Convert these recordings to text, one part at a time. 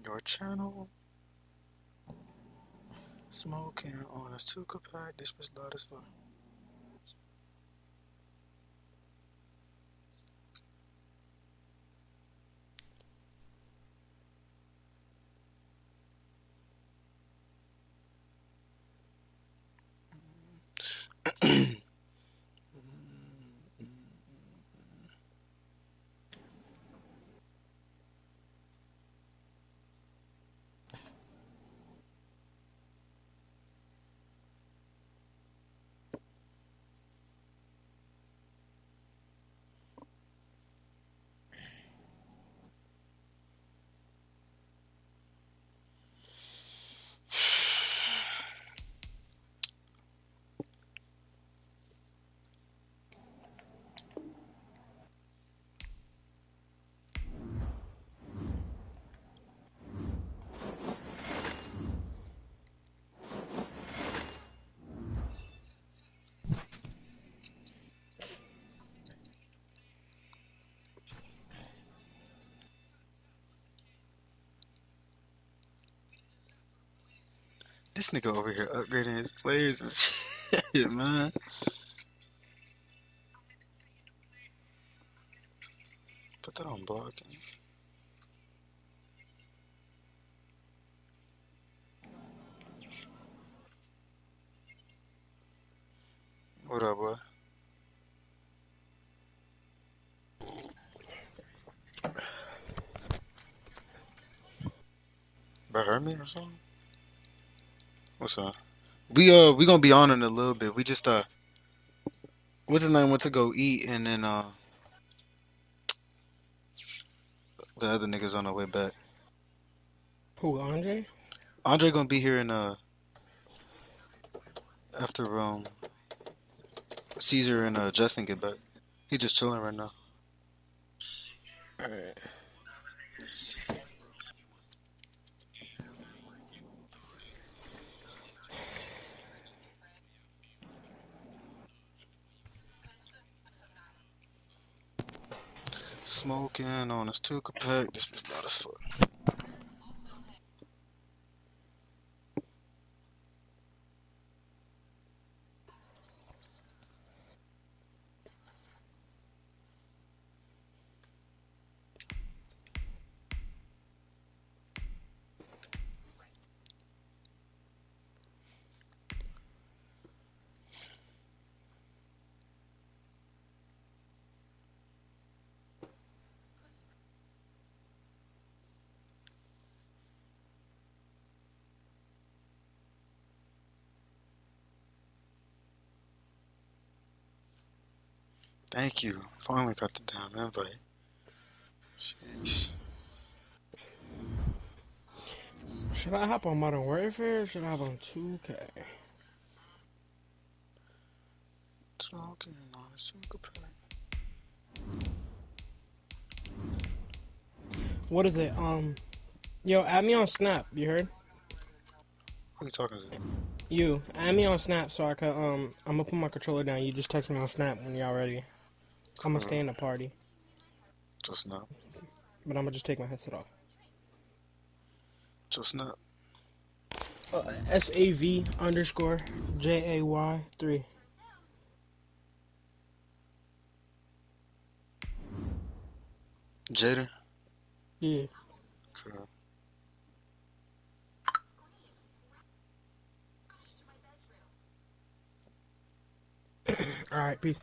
Your channel. Smoking on a sugar pack. This was loud as fuck. This nigga over here upgrading his players and shit, man. Put that on blocking. What up, boy? About heard me or something? What's up? We gonna be on in a little bit. We just what's his name went to go eat and then the other niggas on the way back. Who, Andre? Andre gonna be here in after Caesar and Justin get back. He just chilling right now. Alright. Smoking on his two pack. This was loud as fuck. Thank you. Finally got the damn invite. Jeez. Should I hop on Modern Warfare or should I hop on 2K? Smoking on his two pack. What is it? Yo, add me on Snap, you heard? Who you talking to? You, add me on Snap so I could, I'm gonna put my controller down. You just text me on Snap when y'all ready. I'm gonna stay in the party. Just not. But I'm gonna just take my headset off. Just not. SAV_JAY3. Jaden? Yeah. Okay. Alright, peace.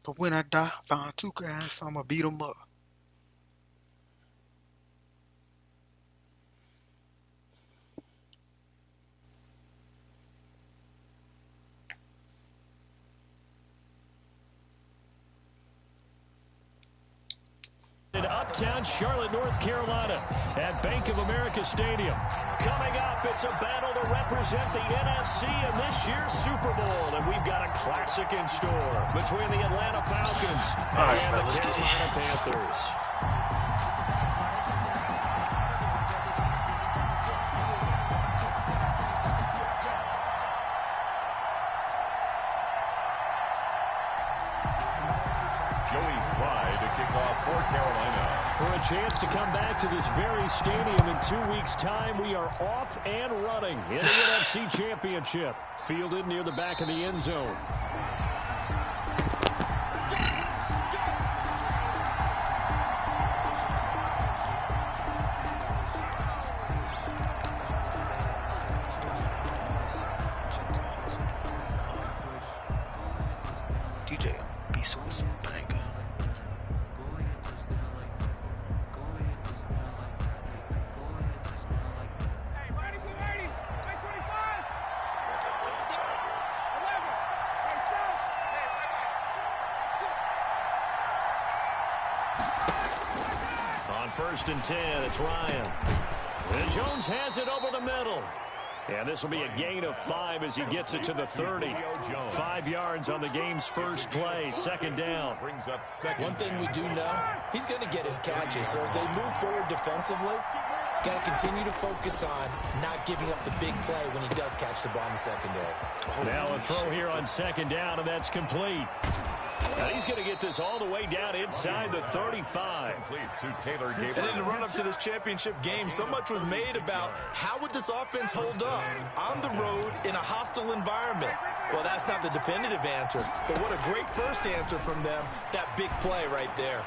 But when I die, find two guys, I'ma beat them up. In uptown Charlotte, North Carolina at Bank of America Stadium. Coming up, it's a battle to represent the NFC in this year's Super Bowl. And we've got a classic in store between the Atlanta Falcons and the Carolina Panthers. For a chance to come back to this very stadium in 2 weeks' time, we are off and running in the NFC Championship. Fielded near the back of the end zone. DJ Bezos banger. On 1st and 10, it's Ryan. And Jones has it over the middle. And this will be a gain of 5 as he gets it to the 30. 5 yards on the game's first play. 2nd down. One thing we do know, he's going to get his catches. So as they move forward defensively, got to continue to focus on not giving up the big play when he does catch the ball in the secondary. Now a throw here on 2nd down, and that's complete. Now he's going to get this all the way down inside the 35. And in the run-up to this championship game, so much was made about how would this offense hold up on the road in a hostile environment. Well, that's not the definitive answer, but what a great first answer from them, that big play right there.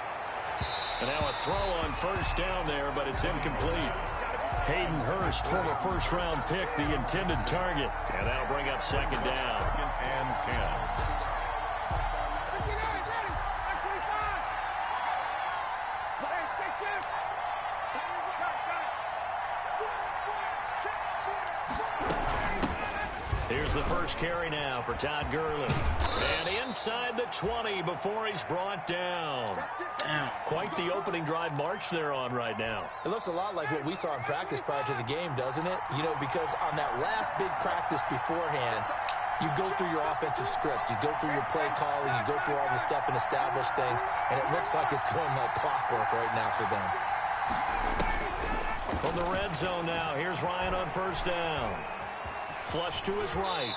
And now a throw on 1st down there, but it's incomplete. Hayden Hurst, former first-round pick, the intended target. And that'll bring up 2nd down. 2nd and 10. Here's the first carry now for Todd Gurley. And inside the 20 before he's brought down. Quite the opening drive march they're on right now. It looks a lot like what we saw in practice prior to the game, doesn't it? You know, because on that last big practice beforehand, you go through your offensive script. You go through your play calling. You go through all the stuff and establish things. And it looks like it's going like clockwork right now for them. From the red zone now, here's Ryan on 1st down. Flush to his right.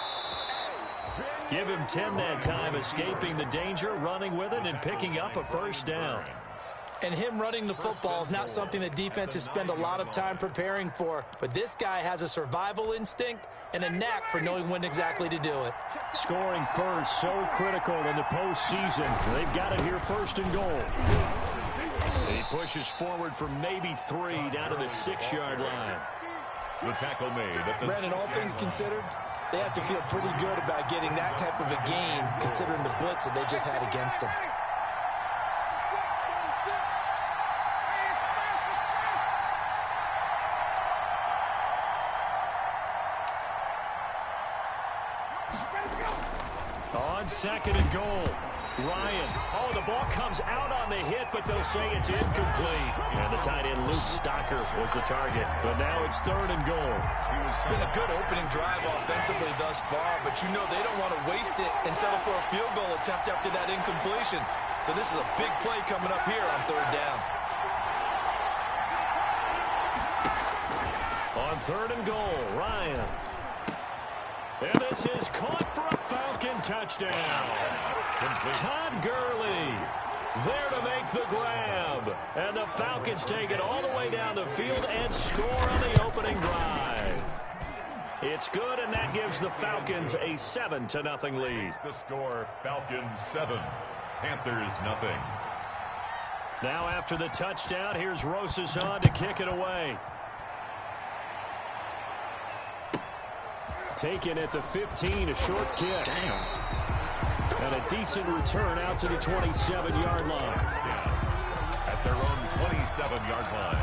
Give him 10 that time, escaping the danger, running with it, and picking up a 1st down. And him running the football is not something that defenses spend a lot of time preparing for. But this guy has a survival instinct and a knack for knowing when exactly to do it. Scoring first, so critical in the postseason. They've got it here 1st and goal. He pushes forward for maybe 3 down to the 6-yard line. The tackle made at the Brandon, all things considered, they have to feel pretty good about getting that type of a gain, considering the blitz that they just had against them. On 2nd and goal, Ryan. Oh, the ball comes out on the hit, but they'll say it's incomplete. And the tight end, Luke Stocker, was the target. But now it's 3rd and goal. It's been a good opening drive offensively thus far, but you know they don't want to waste it and settle for a field goal attempt after that incompletion. So this is a big play coming up here on 3rd down. On 3rd and goal, Ryan. And this is caught for a Falcon touchdown. Todd Gurley there to make the grab. And the Falcons take it all the way down the field and score on the opening drive. It's good, and that gives the Falcons a 7-0 lead. The score, Falcons 7, Panthers 0. Now after the touchdown, here's Rosas on to kick it away. Taken at the 15, a short kick. Damn. And a decent return out to the 27-yard line. At their own 27-yard line.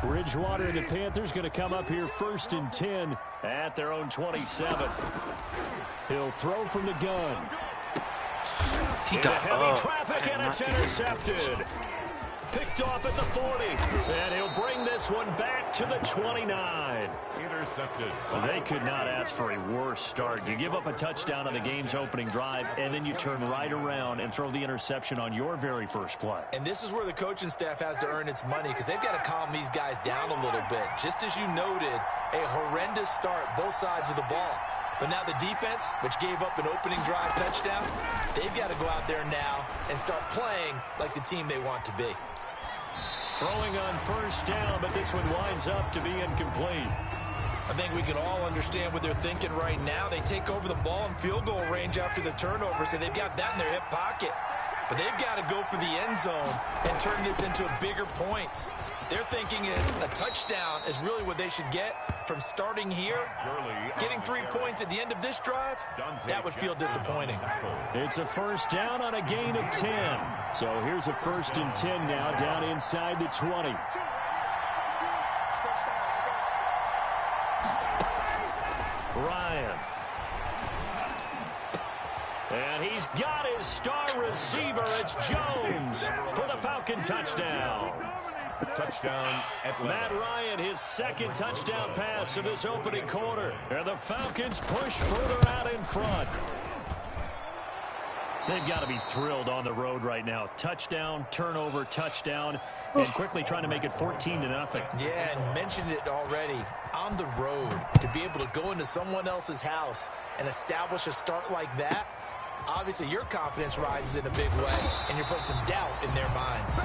Bridgewater and the Panthers going to come up here 1st and 10 at their own 27. He'll throw from the gun. He got heavy traffic, and it's intercepted. Picked off at the 40. And he'll bring this one back to the 29. Intercepted. They could not ask for a worse start. You give up a touchdown on the game's opening drive, and then you turn right around and throw the interception on your very first play. And this is where the coaching staff has to earn its money, because they've got to calm these guys down a little bit. Just as you noted, a horrendous start, both sides of the ball. But now the defense, which gave up an opening drive touchdown, they've got to go out there now and start playing like the team they want to be. Throwing on first down, but this one winds up to be incomplete. I think we can all understand what they're thinking right now. They take over the ball in field goal range after the turnover, so they've got that in their hip pocket. But they've got to go for the end zone and turn this into bigger points. Their thinking is a touchdown is really what they should get from starting here. Getting 3 points at the end of this drive, that would feel disappointing. It's a first down on a gain of 10. So here's a 1st and 10 now down inside the 20. Ryan. And he's got his star receiver. It's Jones for the Falcon touchdown. Touchdown, Atlanta. Matt Ryan, his 2nd touchdown pass of this opening quarter. And the Falcons push further out in front. They've got to be thrilled on the road right now. Touchdown, turnover, touchdown, and quickly trying to make it 14-0. Yeah, and mentioned it already. On the road, to be able to go into someone else's house and establish a start like that, obviously your confidence rises in a big way, and you're putting some doubt in their minds.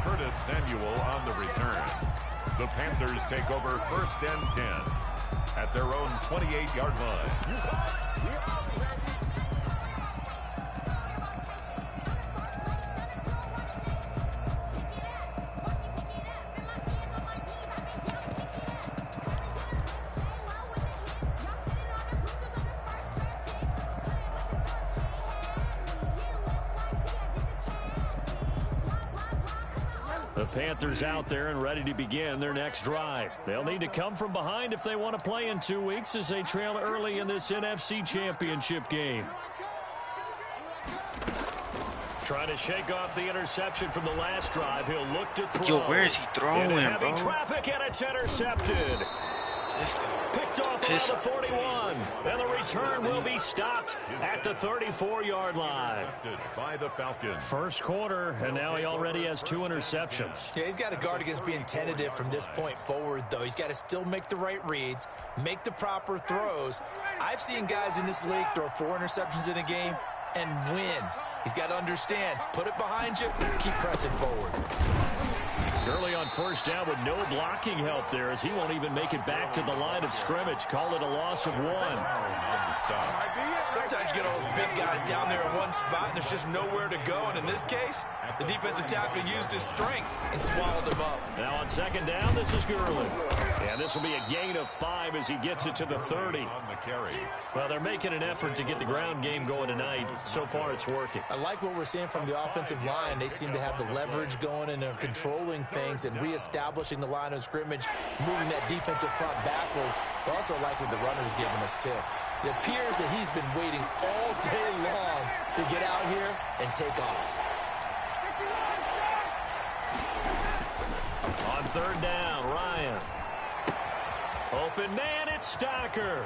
Curtis Samuel on the return. The Panthers take over 1st and 10 at their own 28-yard line. The Panthers out there and ready to begin their next drive. They'll need to come from behind if they want to play in 2 weeks as they trail early in this NFC Championship game. Trying to shake off the interception from the last drive. He'll look to throw. Yo, where is he throwing, heavy bro? Traffic, and it's intercepted. Picked off around the 41. And the return will be stopped at the 34-yard line. By the Falcons. First quarter, and now he already has 2 interceptions. Yeah, he's got to guard against being tentative from this point forward, though. He's got to still make the right reads, make the proper throws. I've seen guys in this league throw 4 interceptions in a game and win. He's got to understand, put it behind you, keep pressing forward. Early on first down with no blocking help there as he won't even make it back to the line of scrimmage. Call it a loss of 1. Sometimes you get all those big guys down there in one spot and there's just nowhere to go. And in this case, the defensive tackle used his strength and swallowed him up. Now on 2nd down, this is Gurley. And this will be a gain of 5 as he gets it to the 30. Well, they're making an effort to get the ground game going tonight. So far, it's working. I like what we're seeing from the offensive line. They seem to have the leverage going and they're controlling things and reestablishing the line of scrimmage, moving that defensive front backwards. But also like what the runner's giving us, too. It appears that he's been waiting all day long to get out here and take off. On 3rd down, Ryan. Open man, it's Stacker.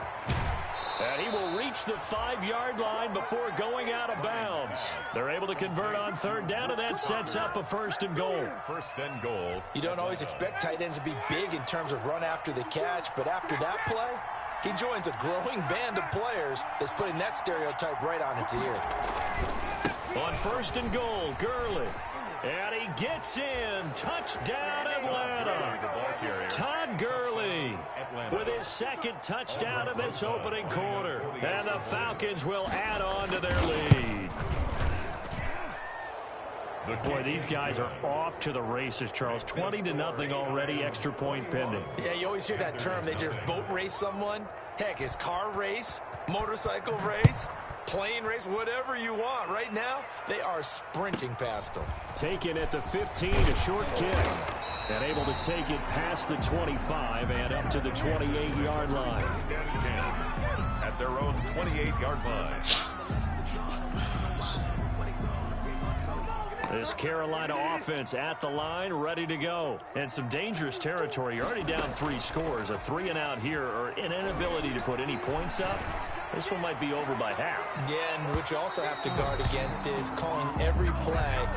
And he will reach the 5-yard line before going out of bounds. They're able to convert on 3rd down, and that sets up a 1st and goal. 1st and goal. You don't always expect tight ends to be big in terms of run after the catch, but after that play, he joins a growing band of players that's putting that stereotype right on its ear. On 1st and goal, Gurley. And he gets in. Touchdown, Atlanta. Todd Gurley with his 2nd touchdown in this opening quarter. And the Falcons will add on to their lead. Boy, these guys are off to the races, Charles. 20-0 already, extra point pending. Yeah, you always hear that term. They just boat race someone. Heck, it's car race, motorcycle race, plane race, whatever you want. Right now, they are sprinting past them. Taken at the 15, a short kick. And able to take it past the 25 and up to the 28-yard line. 10 at their own 28-yard line. This Carolina offense at the line, ready to go. And some dangerous territory. You're already down 3 scores. A 3-and-out here, or an inability to put any points up. This one might be over by half. Yeah, and what you also have to guard against is calling every play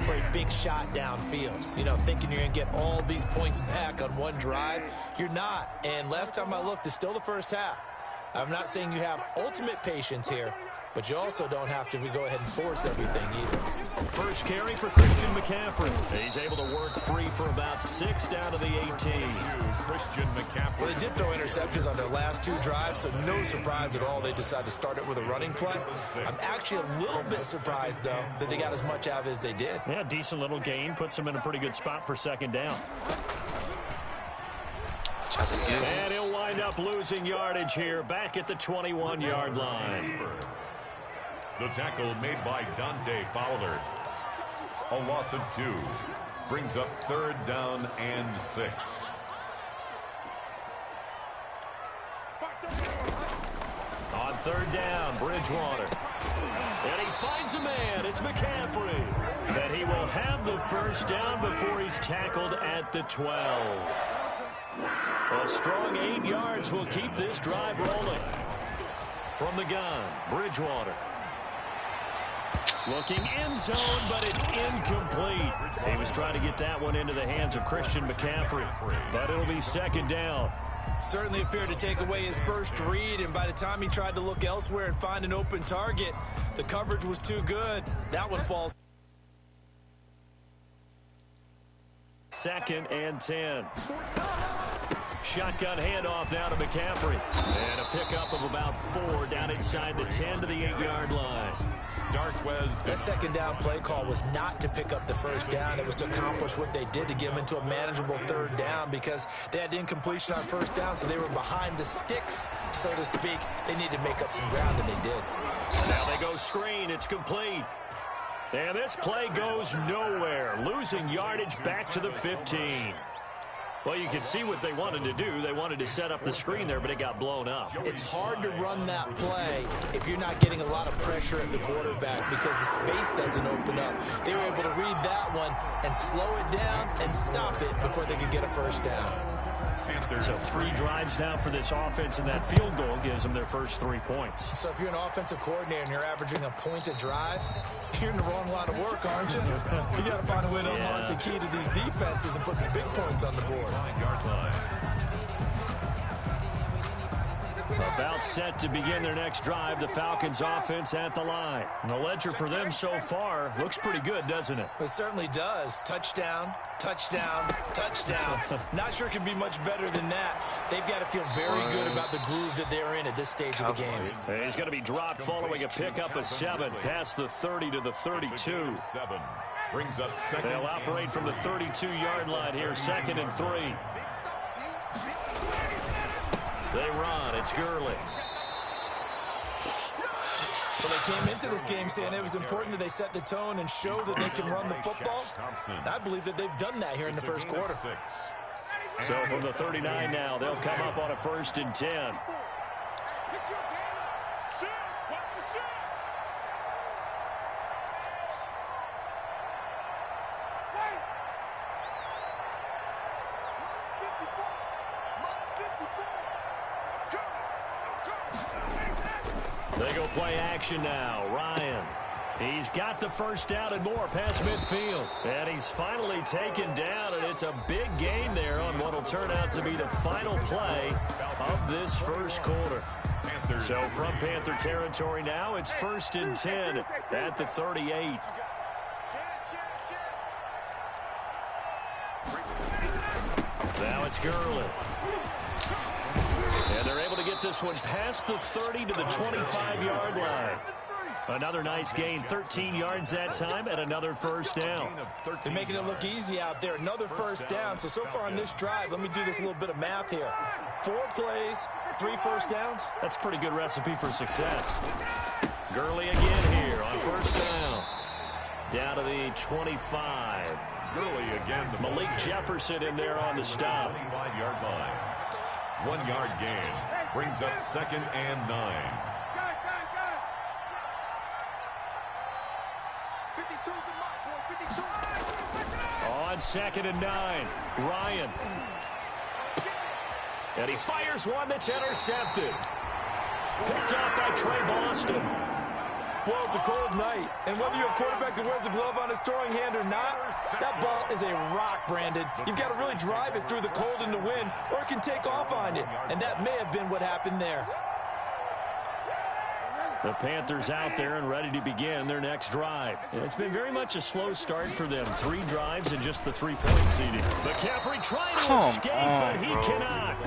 for a big shot downfield. You know, thinking you're going to get all these points back on one drive. You're not. And last time I looked, it's still the first half. I'm not saying you have ultimate patience here, but you also don't have to go ahead and force everything either. First carry for Christian McCaffrey. He's able to work free for about 6 down to the 18. Christian McCaffrey. Well, they did throw interceptions on their last 2 drives, so no surprise at all they decided to start it with a running play. I'm actually a little bit surprised, though, that they got as much out of it as they did. Yeah, decent little gain. Puts them in a pretty good spot for 2nd down. And he'll wind up losing yardage here back at the 21-yard line. The tackle made by Dante Fowler. A loss of 2. Brings up 3rd down and 6. On 3rd down, Bridgewater. And he finds a man. It's McCaffrey. And he will have the 1st down before he's tackled at the 12. A strong 8 yards will keep this drive rolling. From the gun, Bridgewater. Looking end zone, but it's incomplete. He was trying to get that one into the hands of Christian McCaffrey, but it'll be 2nd down. Certainly appeared to take away his first read, and by the time he tried to look elsewhere and find an open target, the coverage was too good. That one falls. 2nd and 10. Shotgun handoff now to McCaffrey. And a pickup of about 4 down inside the 10 to the 8-yard line. That 2nd down play call was not to pick up the 1st down. It was to accomplish what they did to get them into a manageable 3rd down because they had incompletion on 1st down, so they were behind the sticks, so to speak. They needed to make up some ground, and they did. Now they go screen. It's complete. And this play goes nowhere. Losing yardage back to the 15. Well, you can see what they wanted to do. They wanted to set up the screen there, but it got blown up. It's hard to run that play if you're not getting a lot of pressure at the quarterback because the space doesn't open up. They were able to read that one and slow it down and stop it before they could get a 1st down. So 3 drives now for this offense, and that field goal gives them their first 3 points. So if you're an offensive coordinator and you're averaging a point a drive, you're in the wrong line of work, aren't you? You got to find a way to unlock the key to these defenses and put some big points on the board. 9-yard line. About set to begin their next drive, the Falcons offense at the line. And the ledger for them so far looks pretty good, doesn't it? It certainly does. Touchdown, touchdown, touchdown. Not sure it can be much better than that. They've got to feel very good about the groove that they're in at this stage of the game. And he's going to be dropped following a pickup of 7 past the 30 to the 32. Brings up 2nd. They'll operate from the 32-yard line here, 2nd and 3. They run. It's Gurley. So they came into this game saying it was important that they set the tone and show that they can run the football. And I believe that they've done that here in the 1st quarter. So from the 39 now, they'll come up on a 1st and 10. They go play action now. Ryan. He's got the 1st down and more past midfield. And he's finally taken down, and it's a big gain there on what will turn out to be the final play of this 1st quarter. So from Panther territory now, it's 1st and 10 at the 38. Now it's Gurley. And they're able to get this one past the 30 to the 25-yard line. Another nice gain, 13 yards that time, and another 1st down. They're making it look easy out there. Another 1st down. So far on this drive, let me do this little bit of math here. 4 plays, 3 1st downs. That's a pretty good recipe for success. Gurley again here on 1st down. Down to the 25. Gurley again. Malik Jefferson in there on the stop. 25-yard line. 1-yard gain. Brings up 2nd and 9. On 2nd and 9, Ryan. And he fires one that's intercepted. Picked up by Trey Boston. Well, it's a cold night, and whether you're a quarterback that wears a glove on his throwing hand or not, that ball is a rock, Brandon. You've got to really drive it through the cold and the wind, or it can take off on you, and that may have been what happened there. The Panthers out there and ready to begin their next drive. It's been very much a slow start for them. 3 drives and just the 3-point seeding. McCaffrey trying to escape, but he cannot.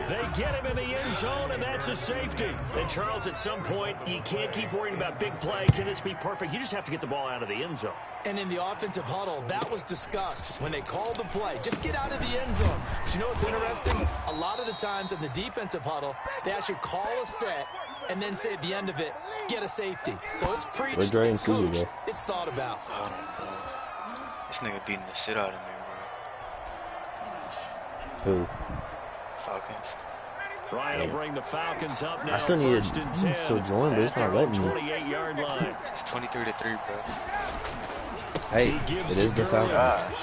They get him in the end zone, and that's a safety. And, Charles, at some point, you can't keep worrying about big play. Can this be perfect? You just have to get the ball out of the end zone. And in the offensive huddle, that was discussed when they called the play. Just get out of the end zone. But you know what's interesting? A lot of the times in the defensive huddle, they actually call a set and then say at the end of it, get a safety. So it's preached, it's coached, it's thought about. This nigga beating the shit out of me, Who? bro. Falcons. Ryan will bring the Falcons up now. I still need First and to 10 still join, but it's not letting me. 28-yard line. It's 23-3, bro. Hey, it is the Falcons.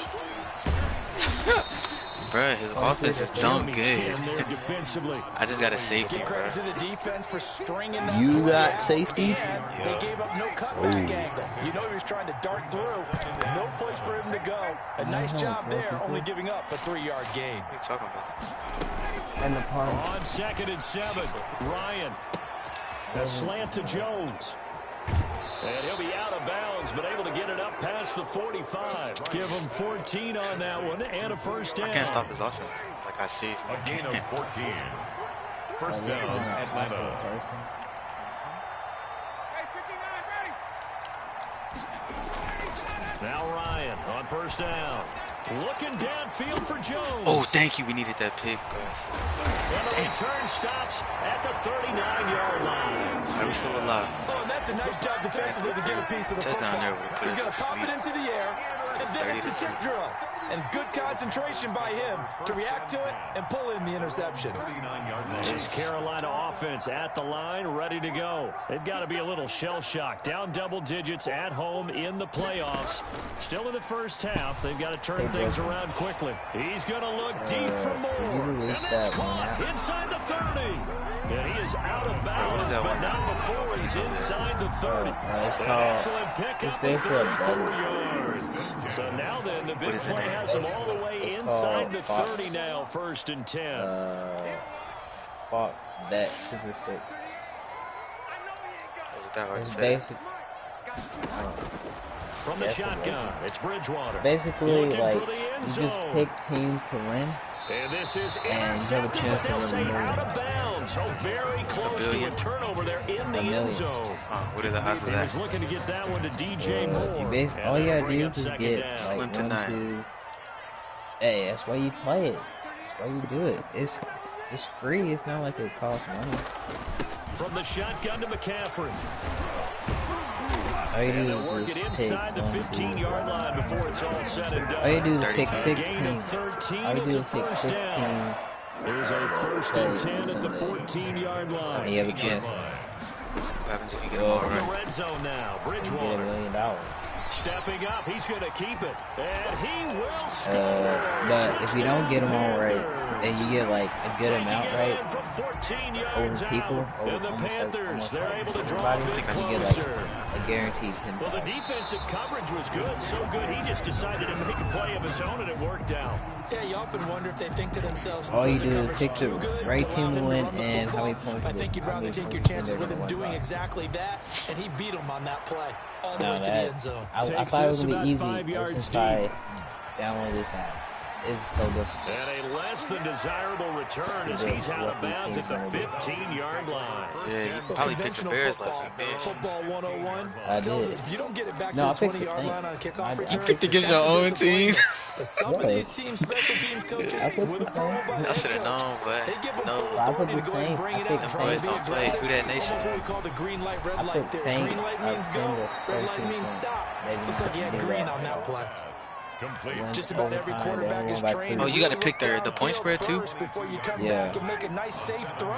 Bro, his offense is dumb good. Defensively. I just got a safety, Give bro. credit to the defense for stringing that You play got out. safety? And they gave up no cutback angle. You know he was trying to dart through. No place for him to go. A nice job there, only giving up a 3-yard gain. What are you talking about? And the party. On 2nd and 7, Ryan. A slant to Jones. And he'll be out of bounds, but able to get it up past the 45. Give him 14 on that one and a first down. I can't stop his offense. Like I see. A gain of 14. First down, Atlanta. Now Ryan on first down. Looking downfield for Jones. Oh, thank you. We needed that pick, bro. And the return stops at the 39-yard line. Are we still alive? Oh, and that's a nice job defensively to get a piece of the Touchdown football. there with the He's going to push. pop it into the air, and then it's the tip drill. And good concentration by him to react to it and pull in the interception. This Carolina offense at the line, ready to go. They've got to be a little shell-shocked. Down double digits at home in the playoffs. Still in the first half. They've got to turn things around quickly. He's going to look deep for more. And that's caught inside the 30. And he is out of bounds, but not before he's inside the 30. Excellent pickup of 34 yards. So now then, the big play has him all the way inside the 30 now, 1st and 10. Fox, that Super 6. Was it that hard to It's say? basic. From the shotgun, it's Bridgewater. Basically, Looking like, for the end you just zone. pick teams to win. And this is And you have a intercepted, chance but they'll to say win a out million. of bounds. Oh, very close to a turnover there in the end zone. What are the odds of He was that? looking to get that one to DJ Moore. All And you that'll gotta bring do up is second get down. Slim like to 1, nine. 2. Hey, that's why you play it. That's why you do it. It's free. It's not like it costs money. From the shotgun to McCaffrey. All you And do they'll work is it just inside pick the 1, 2. 15-yard line before it's all said and done. All you do is pick 32. 16. Gain of 13, All you it's do a is pick first 16. down. There's a 1st and 10 at the 14-yard line. And you have a chance What happens if you get them all From the right? red zone now, to get $1 Bridgewater. million. Stepping up, he's going to keep it. And he will score. But if you don't get them all right, then you get like a good amount right From 14 over yards people, out. over And the Panthers, they're able to draw a everybody, bit you get like closer. a guaranteed 10. Well, the defensive coverage was good, so good he just decided to make a play of his own, and it worked out. Yeah, you often wonder if they think to themselves, All you was the do is coverage pick the too good right to team allow to him win run the and how many football? points I you think get. you'd rather take your chances with him doing exactly that, and he beat him on that play, all the way to the end zone. I Takes thought it was this gonna be about 5 easy yards since I downloaded this app. It's so difficult. And a less than desirable return as he's out of bounds at the 15-yard line. Yeah, you probably picked the Conventional Bears last week, football, man. football 101 I tells did. us if you don't get it back No, I to the picked the 20-yard Saints. line on a kickoff I return, picked against your that's a own team. disappointment. But some of Yes. these teams, special teams coaches, I picked with the approval by the I should head have coach, known, but they give them no. full I authority picked to the go ahead and Saints. bring I it picked out and the try to Saints. be Don't play. aggressive. Who that nation? Almost what we call the green light, red I light picked there. Saints. Green light I means go, picked red light 13 means points. stop. Maybe Looks like you had do green that. on that play. Complete. Just about every Overtime, quarterback they is won by trained. 3. Oh, you got to pick the point spread too? Before you come Yeah. back and make a nice safe throw.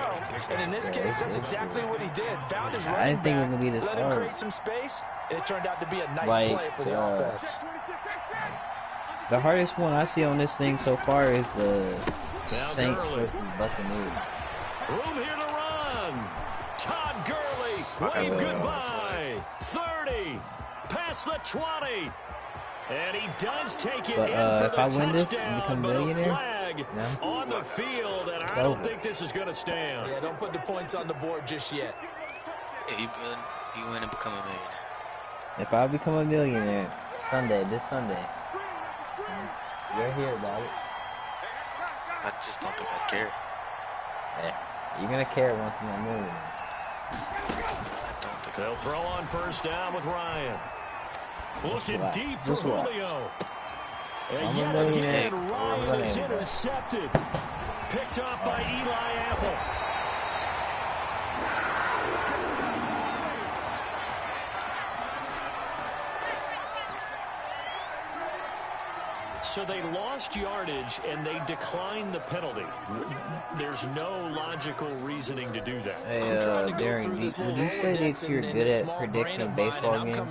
And in this case, that's exactly what he did. Found his I running didn't think it was back, gonna be this let him hard. create some space, and it turned out to be a nice Like, play for the offense. The hardest one I see on this thing so far is the Saints Gurley. versus Buccaneers. Room here to run. Todd Gurley, wave goodbye. 30, past the 20. And he does take it But, in for if the I win this and touchdown, become but a millionaire, flag no. on the field, and I Over. don't think this is going to stand. Yeah, don't put the points on the board just yet. Yeah, you win and become a millionaire. If I become a millionaire, this Sunday, you'll hear about it. I just don't think I'd care. Yeah, you're gonna care once you're a millionaire. I don't think They'll throw on first down with Ryan. Looking deep for Julio. And yet again, Ryan is intercepted. Picked off by Eli Apple. So they lost yardage and they declined the penalty. There's no logical reasoning to do that. Hey, Darren, would you say that you're good at predicting baseball games? Nah,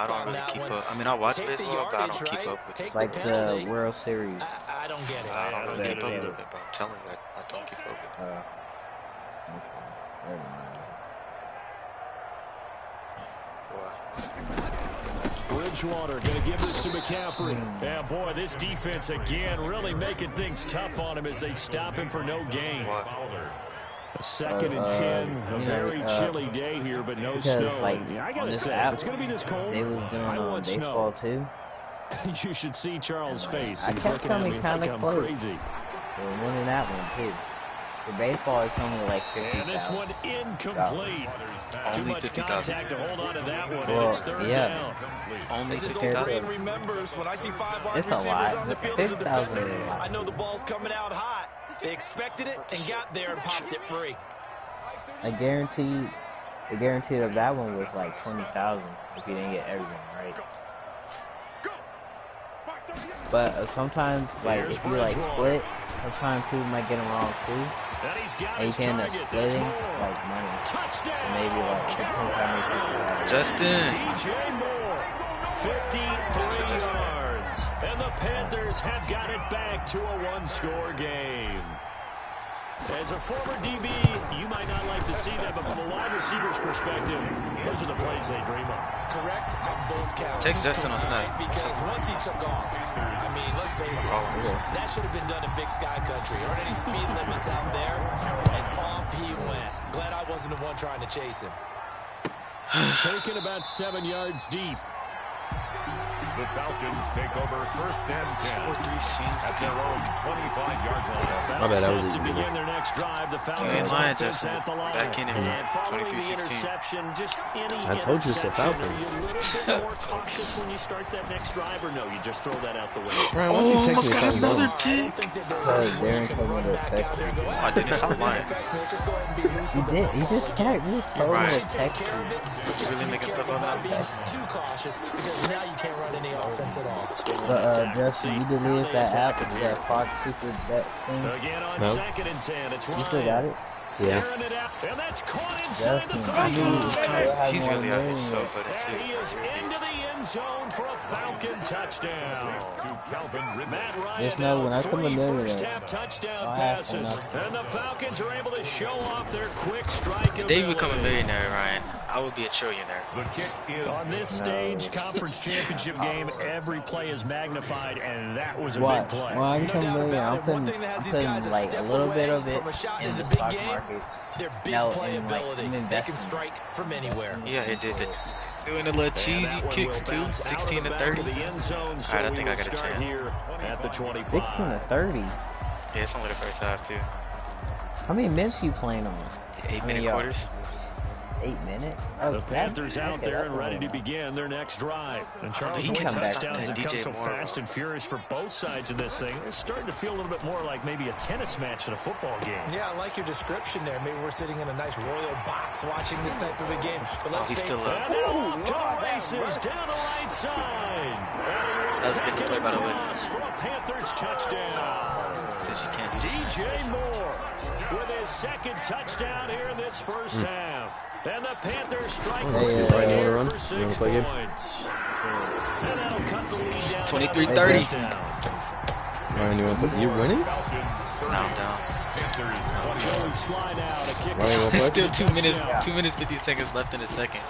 I don't really keep up. I mean, I watch baseball, but I don't keep up with it. Like the World Series. I don't get it. I don't really keep up with it, bro. I'm telling you, I don't keep up with it. Okay. Bridgewater going to give this to McCaffrey. Yeah, boy, this defense again really making things tough on him as they stop him for no gain. A 2nd and 10, a very chilly day here, but no snow. Like, yeah, I gotta say, if it's going to be this cold, they was doing I want baseball snow. too. You should see Charles' face. I He's kept looking at me coming like kind I'm of close. crazy. We're winning that one too. The baseball is only like 50,000. And this one incomplete. Too Only much 50,000. contact to hold on to that one, Well, and it's third down. Only This is 50,000. remembers when I see 5 wide It's a receivers lot. on the field as a 50,000 defender, is a lot. I know the ball's coming out hot. They expected it and got there and popped it free. I guarantee of that one was like 20,000 if you didn't get everything right. But sometimes, like if you like split, sometimes people might get them wrong too. And he's got And you his can end up target. That's splitting more. like money. Touchdown. And maybe like it depends how many people have it. Justin. DJ Moore, 53 yards. And the Panthers have got it back to a one-score game. As a former DB, you might not like to see that, but from a wide receiver's perspective, those are the plays they dream of. Correct on both counts. Text Justin on Snap. Because once he took off, I mean, let's face it, that should have been done in Big Sky Country. Aren't any speed limits out there? And off he went. Glad I wasn't the one trying to chase him. Taken about 7 yards deep. The Falcons take over 1st and 10 at their own 25-yard line. My bad, I was To eating. begin their next drive, the Falcons Lions offense Justin. at the line. Back in it, And following the 23-16. interception, just any I told you it's the interception, Falcons. Are you a little bit more cautious when you start that next drive, or no, you just throw that out the window? Ryan, why Oh, you almost text got me another something? pick. Darren told me to text you. I didn't stop lying. He did. He just told me right. to text you. You really making stuff up now? Too cautious because now you can't run any offense at all. But Justin, you deleted that app, that Fox Super Bet thing. Again on No. 2nd and 10, it's You still got it? Yeah. Airing it out, and that's caught inside the Justin, 30. He's really out here so good at And he is into the end zone for a Falcon touchdown. Matt Ryan Just know when I come a three millionaire, first-half touchdown I'll have passes, enough. and the Falcons are able to show off their quick strike If they become a ability. millionaire, Ryan, I would be a trillionaire. The kick is On this stage, conference championship game, every play is magnified, and that was a What? big play. When I become a doubt millionaire, about I'm it. One putting thing that has these guys a like a step little bit away of it from a shot in in the the big stock game. market. Their big No, play and, like, ability. I'm They can investing. strike from anywhere. Yeah, he did. Doing the little cheesy And that one kicks will too, bounce out of 16 the to back of 30. the end zone, so Alright, I we think I will got a start chance. here at the 25. 16 to 30. Yeah, it's only the first half too. How many minutes you playing on? 8-minute quarters. 8 minutes? Oh, The Panthers okay, out there that's and ready to long. begin their next drive. And Charles, He the way can come back touchdowns to have come DJ so Moore. fast and furious for both sides of this thing, it's starting to feel a little bit more like maybe a tennis match than a football game. Yeah, I like your description there. Maybe we're sitting in a nice royal box watching this type of a game. But let's He's face still it, up. And now off to the races down the right side. That was a good play, by the way. For a Panthers touchdown. Since you can't do this. DJ Moore with his second touchdown here in this first half. And the Panthers strike Hey, quickly Ryan, you wanna here run? for You 6 wanna play a game? points. And that'll cut the lead down. 23-30. Ryan, you want to put you winning? Now I'm down. Joey slide out, a kick. Ryan, you want to play? Still 2 minutes 50 seconds left in the second.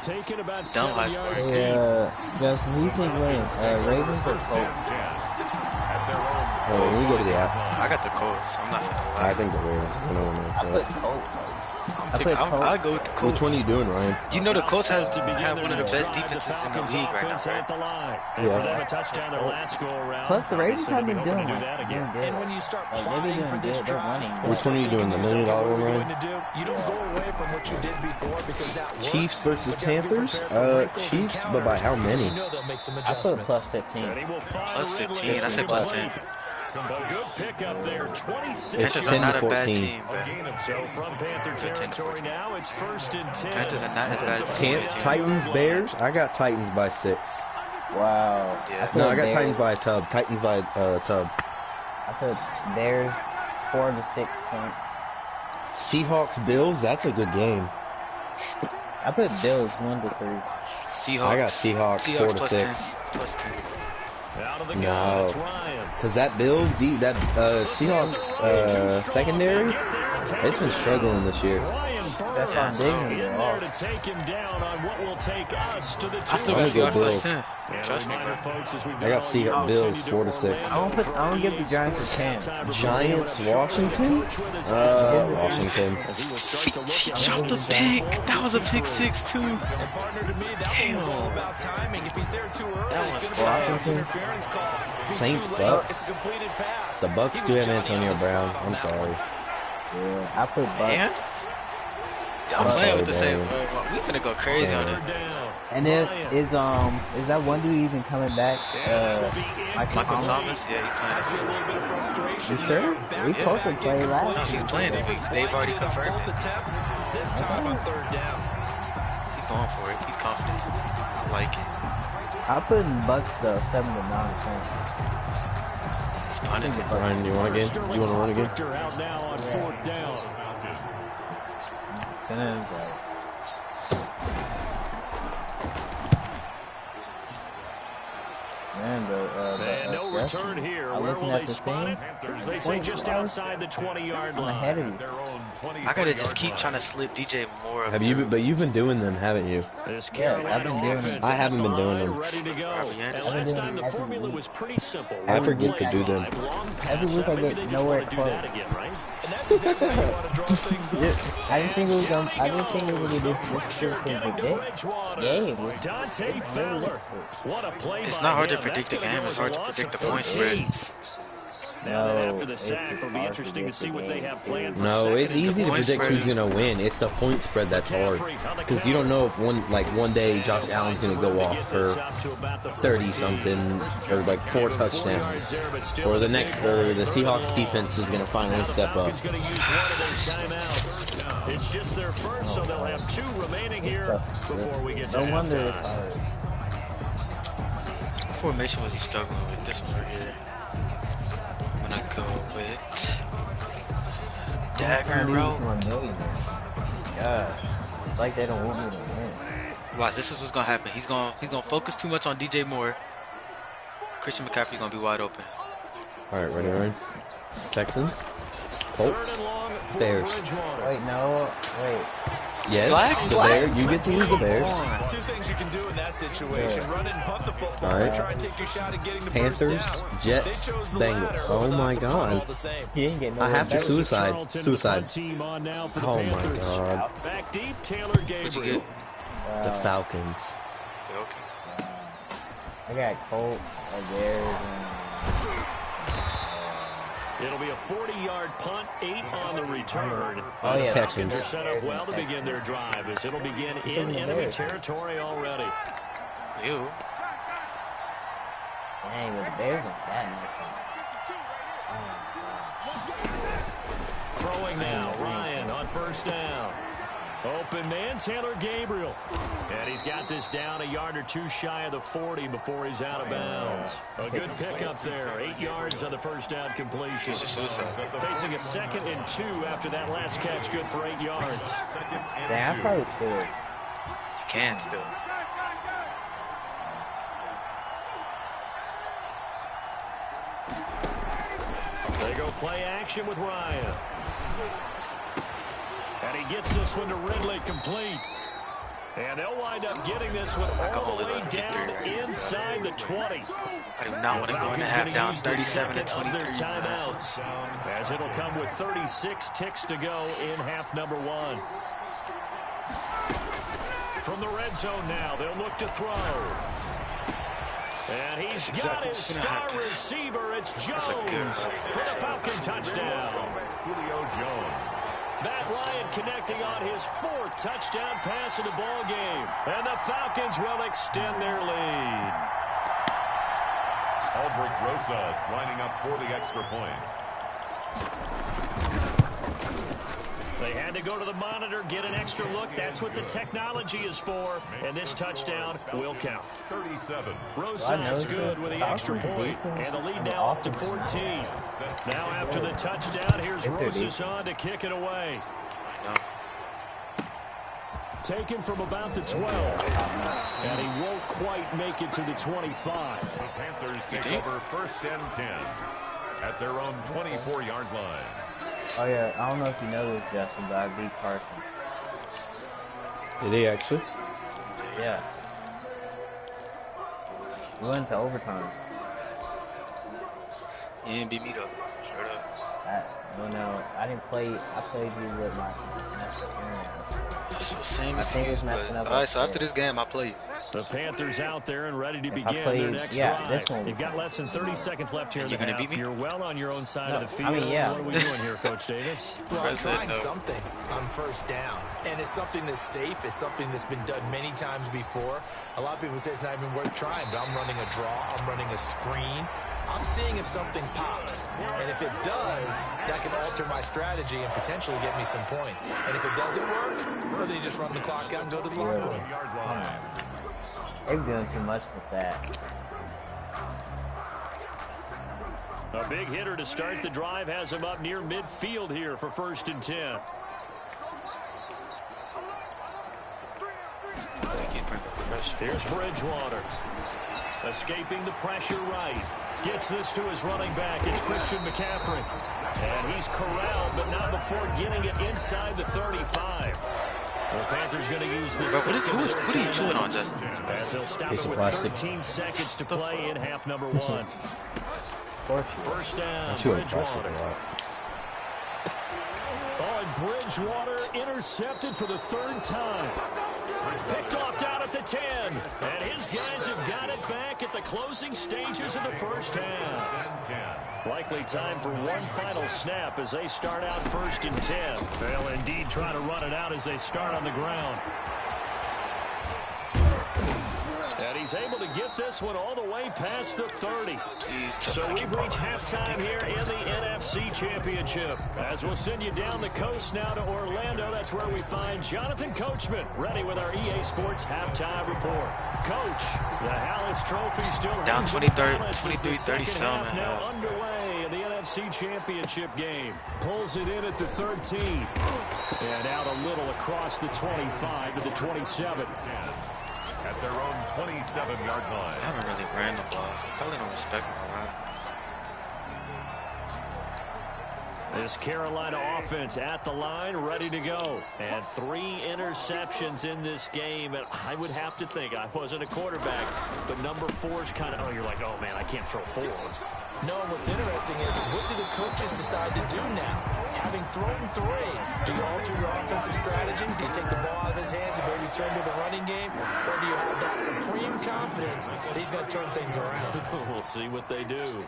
Taking about Down 7 high yards score. deep. Hey, Justin, who you think wins? Ravens or Colts? at their own Hold on, let me go to the app. I got the Colts. I'm not finna lie. I think the Ravens. I don't know. I put Colts. I'll go with the Colts. Which one are you doing, Ryan? You know the Colts have one of the best defenses in the league right now, right? Yeah. Plus the Ravens have been doing good. And when you start plotting for this drive, Which one are you doing? The $1 million one, Ryan? you don't go away from what you did before because that worked. Chiefs versus Panthers? Chiefs, but by how many? You know they'll make some I adjustments. put plus 15. Plus 15. I said plus 10. A good pickup there, 26. Panthers are 10 not to a bad 14. team, bro. So from Panther territory now, it's 1st and 10. Panthers are not as bad as team. Titans, Bears? I got Titans by 6. Wow. Yeah. No, I got Bears. Titans by a tub. Titans by a tub. I put Bears 4 to 6 points. Seahawks, Bills? That's a good game. I put Bills 1 to 3. Seahawks. I got Seahawks 4 to plus 6. 10. Plus 10. Out of the No. gun, it's Ryan. Because that Bills, that Seahawks secondary, it's been struggling this year. That's how big In they there are. to take him down on what will take us to the I still I'm got gonna go Seahawks plus Bills. 10. Trust me, bro. I got Seahawks Bills 4 to 6. I don't give the Giants a chance. Giants, Washington? Washington. He dropped the pick. That was a pick 6 too. And partner, to me, that one's all about timing. If he's there too early, That it's one's going to be an Washington. interference call. If he's Saints, too late, Bucks. it's a completed pass. The Bucks He do was have Johnny Antonio on the spot Brown. on I'm that sorry. Yeah, I put Bucks. And I'm I'm playing with the sorry, Saints, bro. We finna go crazy on it. And is that one dude even coming back? Michael Thomas, yeah, he's playing as well. You sure? We supposed to play No, last. he's playing. They've already confirmed Both it. attempts, this time on 3rd down. He's going for it. He's confident. I like it. I put in Bucks though 7 to 9 points. He's punting it. Ryan, you want again? You want to run again? Out now on 4th down. Sinners, man, And no return here. I'm Where looking will at they the spot thing. it? They say just outside the 20-yard I'm ahead line. of you. I gotta just keep trying to slip DJ more up. Have you? But you've been doing them, haven't you? This Yeah, I've Carolina been doing offense them. I haven't at been the doing line, them. ready to go. And I've been last doing time the them every formula week. was pretty simple. I One forget play to do them. drive, long Every pass. week I Maybe get they just nowhere want to do that close. again, right? And that's exactly how you want to draw things up. I didn't think it was gonna. I didn't think it was gonna be this Pressure difficult to getting to predict. Bridgewater. Yeah, it was. Dante Fowler. What a play It's by not hard to him. predict the That's gonna game. go It's as a hard to loss predict of the point spread. 13. Now that after the it's sack, it'll be hard interesting to see what they have planned for No, it's second and easy to point predict spread. who's gonna win. It's the point spread that's hard. Because you don't know if one day Josh Allen's gonna go off for 30 something or like 4 touchdowns, or the Seahawks defense is gonna finally step up. Falcons gonna use one of their timeouts. It's just their first, so they'll have 2 remaining here before we get to No wonder it's halftime. hard. What formation was he struggling with? This one right here. I'm gonna go with dagger route. God, it's like they don't want me to win. Watch, this is what's gonna happen. He's gonna focus too much on DJ Moore. Christian McCaffrey's gonna be wide open. All right, ready, Ryan? Texans, Colts, Bears. Wait, no, wait. Yes, Black? the Black? Bears. You get to use the Bears. Two things you can do in that situation. Run and punt the football. All right. And try and take your shot at getting the Panthers, first down. Jets, They chose the Bengals. latter, Oh but my the punt all God. the same. He ain't getting no I have to better. suicide. Suicide. Team on now for the Oh my Panthers. God. Back deep, Taylor What'd you Gabriel. get? The Falcons. Falcons. I got Colts, Bears, and It'll be a 40-yard punt, 8 on the return. Oh, yeah. The Falcons Texans. are set up well to begin their drive as it'll begin in enemy territory already. Ew. dang, but the Bears are that much. Throwing now, Ryan on first down. Open man, Taylor Gabriel. And he's got this down a yard or 2 shy of the 40 before he's out of bounds. A good pickup there. 8 yards on the first down completion. He's a suicide. Facing a 2nd and 2 after that last catch, good for 8 yards. Dang, I probably could. You can still. They go play action with Ryan. And he gets this one to Ridley complete. And they'll wind up getting this one all the way down inside the 20. I do not want to go in the half down 37 to 23. Timeouts, as it'll come with 36 ticks to go in half number 1. From the red zone now, they'll look to throw. And he's got his star receiver. It's Jones for the Falcon touchdown. Julio Jones. Matt Ryan connecting on his 4th touchdown pass of the ball game. And the Falcons will extend their lead. Albert Rosas lining up for the extra point. They had to go to the monitor, get an extra look. That's what the technology is for. And this touchdown will count. 37. Rosas good with the extra point. And the lead now up to 14. Now after the touchdown, here's Rosas on to kick it away. Taken from about the 12. And he won't quite make it to the 25. The Panthers take over 1st and 10 at their own 24-yard line. Oh yeah, I don't know if you know this, Justin, but I beat Carson. Did he actually? Yeah. We went to overtime. You didn't beat me though. Straight up. No, I didn't play. I played you with my So same I think it's excuse, messing but up. alright, so after this game, I play you. The Panthers out there and ready to begin play, their next yeah, drive. this one. They've got less than 30 seconds left here in the gonna half. beat me? You're well on your own side of the field. I mean, yeah. What are we doing here, Coach Davis? Well, I'm trying something on 1st down, and it's something that's safe. It's something that's been done many times before. A lot of people say it's not even worth trying, but I'm running a draw. I'm running a screen. I'm seeing if something pops, and if it does, that can alter my strategy and potentially get me some points. And if it doesn't work, well, then you just run the clock out and go to the line. They're doing too much with that. A big hitter to start the drive has him up near midfield here for 1st and 10. Here's Bridgewater. Escaping the pressure right. Gets this to his running back. It's Christian McCaffrey. And he's corralled, but not before getting it inside the 35. The Panthers going to use this. Bro, what are you chewing on, Justin? As he'll stop Piece it of with plastic. 13 seconds to play in half number 1. 1st down, Chewing plastic Bridgewater. a lot. Oh, and Bridgewater intercepted for the 3rd time. Picked off down at the 10. And his guys have got it back at the closing stages of the 1st half. Likely time for one final snap as they start out 1st and 10. They'll indeed try to run it out as they start on the ground. And he's able to get this one all the way past the 30. So we've reached halftime here in the NFC Championship. As we'll send you down the coast now to Orlando, that's where we find Jonathan Coachman, ready with our EA Sports halftime report. Coach, the Hallis Trophy still Down 23-37 now underway in the NFC Championship game. Pulls it in at the 13. And out a little across the 25 to the 27. At their own 27-yard line. I haven't really ran the ball. Probably don't respect my run. This Carolina offense at the line, ready to go. And 3 interceptions in this game. And I would have to think, I wasn't a quarterback, but number 4 is kind of, oh, you're like, oh, man, I can't throw 4. No, what's interesting is what do the coaches decide to do now? Having thrown 3, do you alter your offensive strategy? Do you take the ball out of his hands and maybe turn to the running game? Or do you have that supreme confidence that he's going to turn things around? We'll see what they do.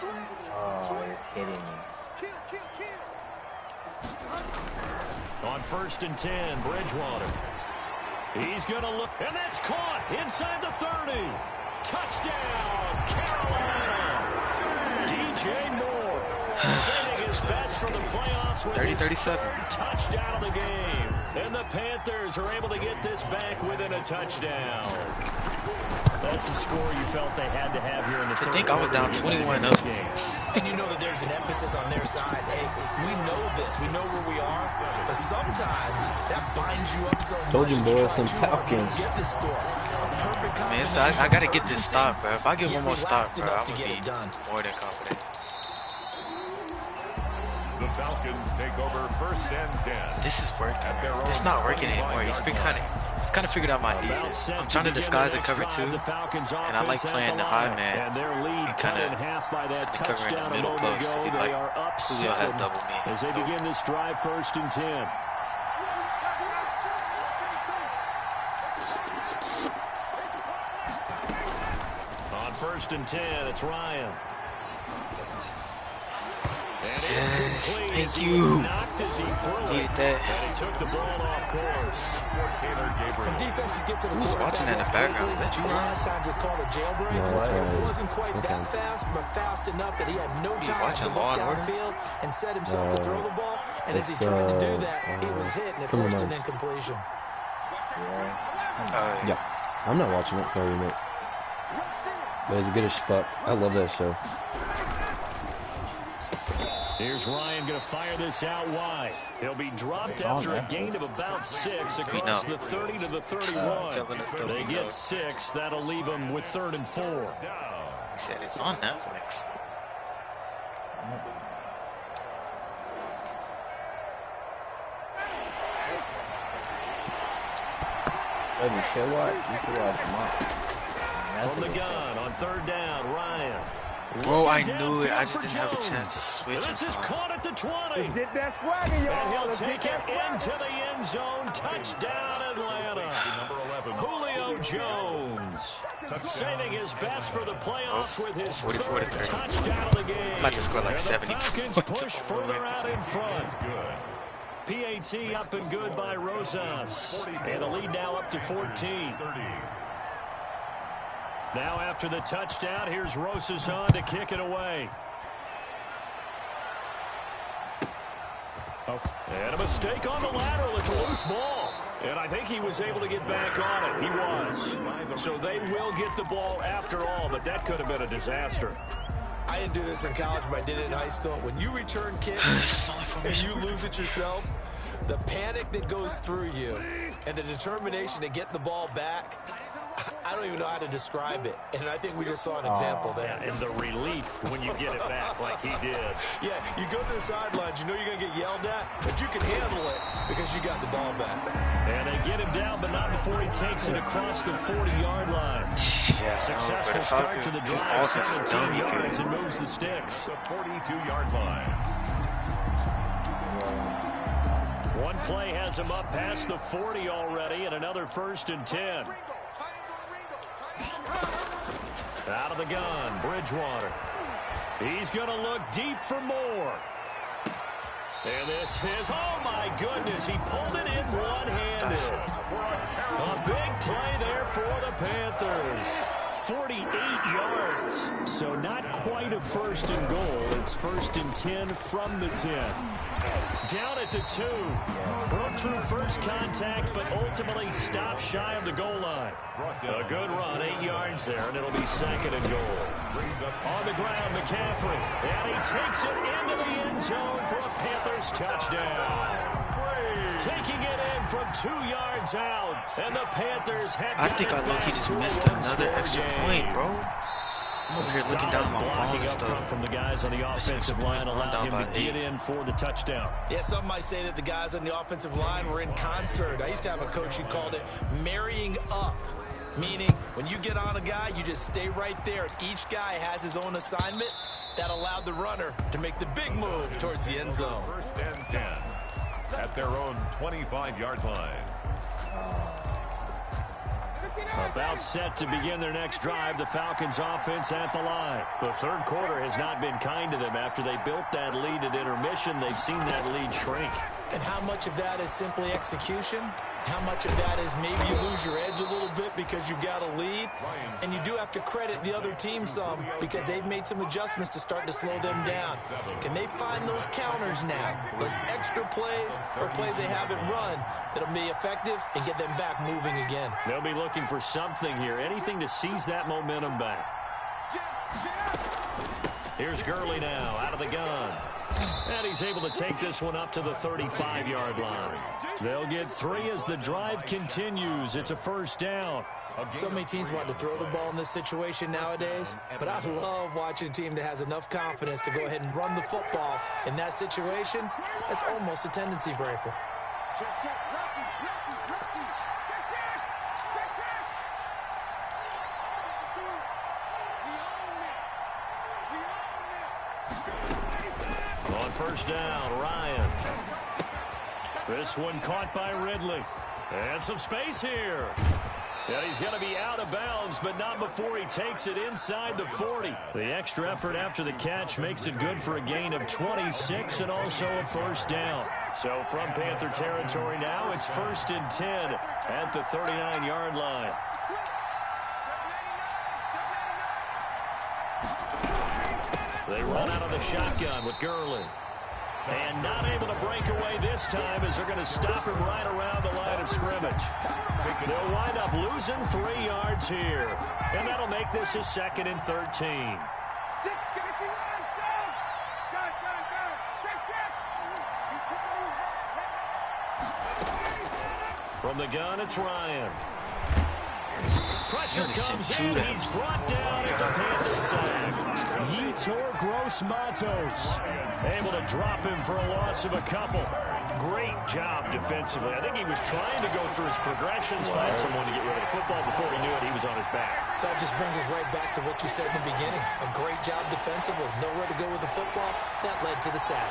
Oh, you're kidding me. On 1st and 10, Bridgewater. He's going to look, and that's caught inside the 30. Touchdown, Carolina. DJ Moore saving his best for the playoffs with 30-37. touchdown of the game. And the Panthers are able to get this back within a touchdown. That's a score you felt they had to have here in the third. I think I was down 21 this game. And you know that there's an emphasis on their side. Hey, we know this. We know where we are. But sometimes that binds you up so much. Told you, boys, try some too hard to Falcons. Get this score. A perfect Man, so I got to get this stop, bro. If I get one more stop, bro, I'm going to be done. more than confident. The Falcons Falcons take over 1st and 10. This is working. It's not working anymore. He's kind of figured out my defense. I'm trying to disguise a cover 2, and I like playing the high man and kind of covering the middle post because he like Julio has double me. As they begin this drive, 1st and 10. On 1st and 10, it's Ryan. Yes, thank you. Needed that. And he took the ball off course. When defenses get to the Who's watching that in the background? Is that you, a lot of Ryan? times it's called a jailbreak. No, that's It right. wasn't quite that fast, but fast enough that he had no time to watching look Law and Order? downfield and set himself to throw the ball. And as he tried to do that, he was hit and it forced an incompletion. Yeah, I'm not watching it. No remote. But it's good as fuck. I love that show. Here's Ryan going to fire this out wide. He'll be dropped after a gain of about 6 across the 30 to the 31. They get 6. That'll leave them with 3rd and 4. He said it's on Netflix. Let me show what you should watch them up. From the gun on 3rd down, Ryan. Bro, I Looking knew it. I downfield just for didn't have a Jones. chance to switch This in is time. caught at the 20. Let's get that swagger, y'all. And he'll Let's take get it that into the end zone. Touchdown, Atlanta. Julio Jones saving his best for the playoffs with his 3rd touchdown of the game. I'm about to score like And 70 the Falcons points. push further out in front. PAT up and good by Rosas. And the lead now up to 14. Now after the touchdown, here's Rosas on to kick it away. And a mistake on the lateral. It's a loose ball. And I think he was able to get back on it. He was. So they will get the ball after all, but that could have been a disaster. I didn't do this in college, but I did it in high school. When you return kicks and you lose it yourself, the panic that goes through you and the determination to get the ball back, I don't even know how to describe it. And I think we just saw an example there. Yeah, and the relief when you get it back like he did. Yeah, you go to the sidelines, you know you're going to get yelled at, but you can handle it because you got the ball back. And they get him down, but not before he takes it across the 40-yard line. Yeah, Successful start to the drive, 17 yards, and moves the sticks. The 42-yard line. One play has him up past the 40 already, and another 1st and 10. Out of the gun, Bridgewater. He's going to look deep for more. And this is, oh my goodness, he pulled it in one-handed. A big play there for the Panthers. 48 yards. So not quite a 1st and goal. It's 1st and 10 from the 10. Down at the 2. Broke through first contact, but ultimately stopped shy of the goal line. A good run, 8 yards there, and it'll be 2nd and goal. On the ground, McCaffrey. And he takes it into the end zone for a Panthers touchdown. Taking it in from 2 yards out, and the Panthers have I think I low-key just missed another extra point, bro. I'm over here looking down at my phone and stuff. From the guys on the offensive line allowed down him by to get 8. in for the touchdown. Yeah, some might say that the guys on the offensive line were in concert. I used to have a coach who called it marrying up, meaning when you get on a guy, you just stay right there. Each guy has his own assignment that allowed the runner to make the big move towards the end zone. 1st and 10 at their own 25-yard line. About set to begin their next drive, the Falcons offense at the line. The 3rd quarter has not been kind to them. After they built that lead at intermission, they've seen that lead shrink. And how much of that is simply execution? How much of that is maybe you lose your edge a little bit because you've got a lead? And you do have to credit the other team some because they've made some adjustments to start to slow them down. Can they find those counters now? Those extra plays or plays they haven't run that'll be effective and get them back moving again? They'll be looking for something here, anything to seize that momentum back. Here's Gurley now, out of the gun. And he's able to take this one up to the 35-yard line. They'll get 3 as the drive continues. It's a first down. So many teams want to throw the ball in this situation nowadays, but I love watching a team that has enough confidence to go ahead and run the football. In that situation, that's almost a tendency breaker. On first down, Ryan. This one caught by Ridley. And some space here. And he's going to be out of bounds, but not before he takes it inside the 40. The extra effort after the catch makes it good for a gain of 26 and also a first down. So from Panther territory now, it's 1st and 10 at the 39-yard line. They run out of the shotgun with Gurley. And not able to break away this time as they're going to stop him right around the line of scrimmage. They'll wind up losing 3 yards here. And that'll make this a 2nd and 13. From the gun, it's Ryan. Pressure comes in. He's brought down. It's a Panther sack. Yetur Gross-Matos able to drop him for a loss of a couple. Great job defensively. I think he was trying to go through his progressions, find someone to get rid of the football. Before he knew it, he was on his back. So that just brings us right back to what you said in the beginning. A great job defensively. Nowhere to go with the football. That led to the sack.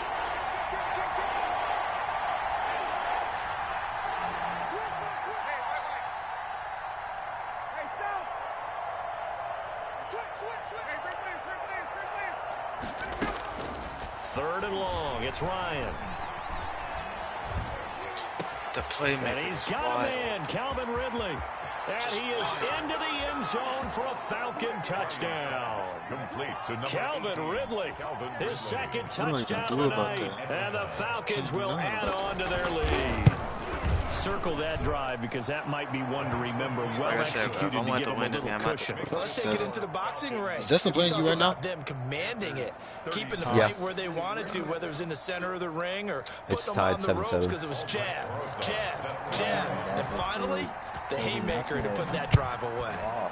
Third and long. It's Ryan. The playmaker. And he's got a man, Calvin Ridley. And he is into the end zone for a Falcon touchdown. Complete to Calvin Ridley, his 2nd touchdown of the night. And the Falcons will add on to their lead. Circle that drive because that might be one to remember. Well executed to give them a little cushion. Well, let's take it into the boxing ring. Is Justin playing you right now? Them commanding it, keeping the fight where they wanted to, whether it was in the center of the ring or putting them on the ropes because it was jab, jab, jab. And finally, the haymaker to put that drive away. What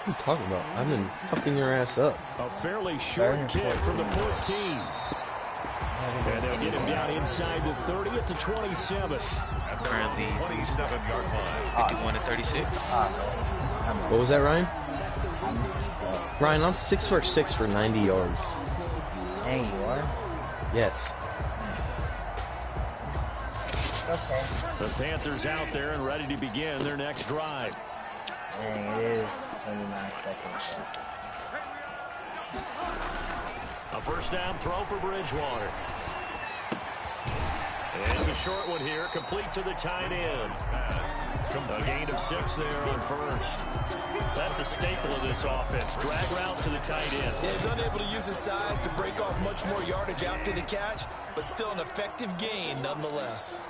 are you talking about? I've been fucking your ass up. A fairly short kick from the 14. And they'll get him down inside the 30 at the 27. Currently 27-yard line. 51 to 36. What was that, Ryan? Ryan, I'm 6 for 6 for 90 yards. Dang, you are? Yes. Okay. The Panthers out there and ready to begin their next drive. Dang, it is 29 seconds. A first down throw for Bridgewater. And it's a short one here, complete to the tight end. A gain of 6 there on first. That's a staple of this offense. Drag route to the tight end. Yeah, he's unable to use his size to break off much more yardage after the catch, but still an effective gain nonetheless.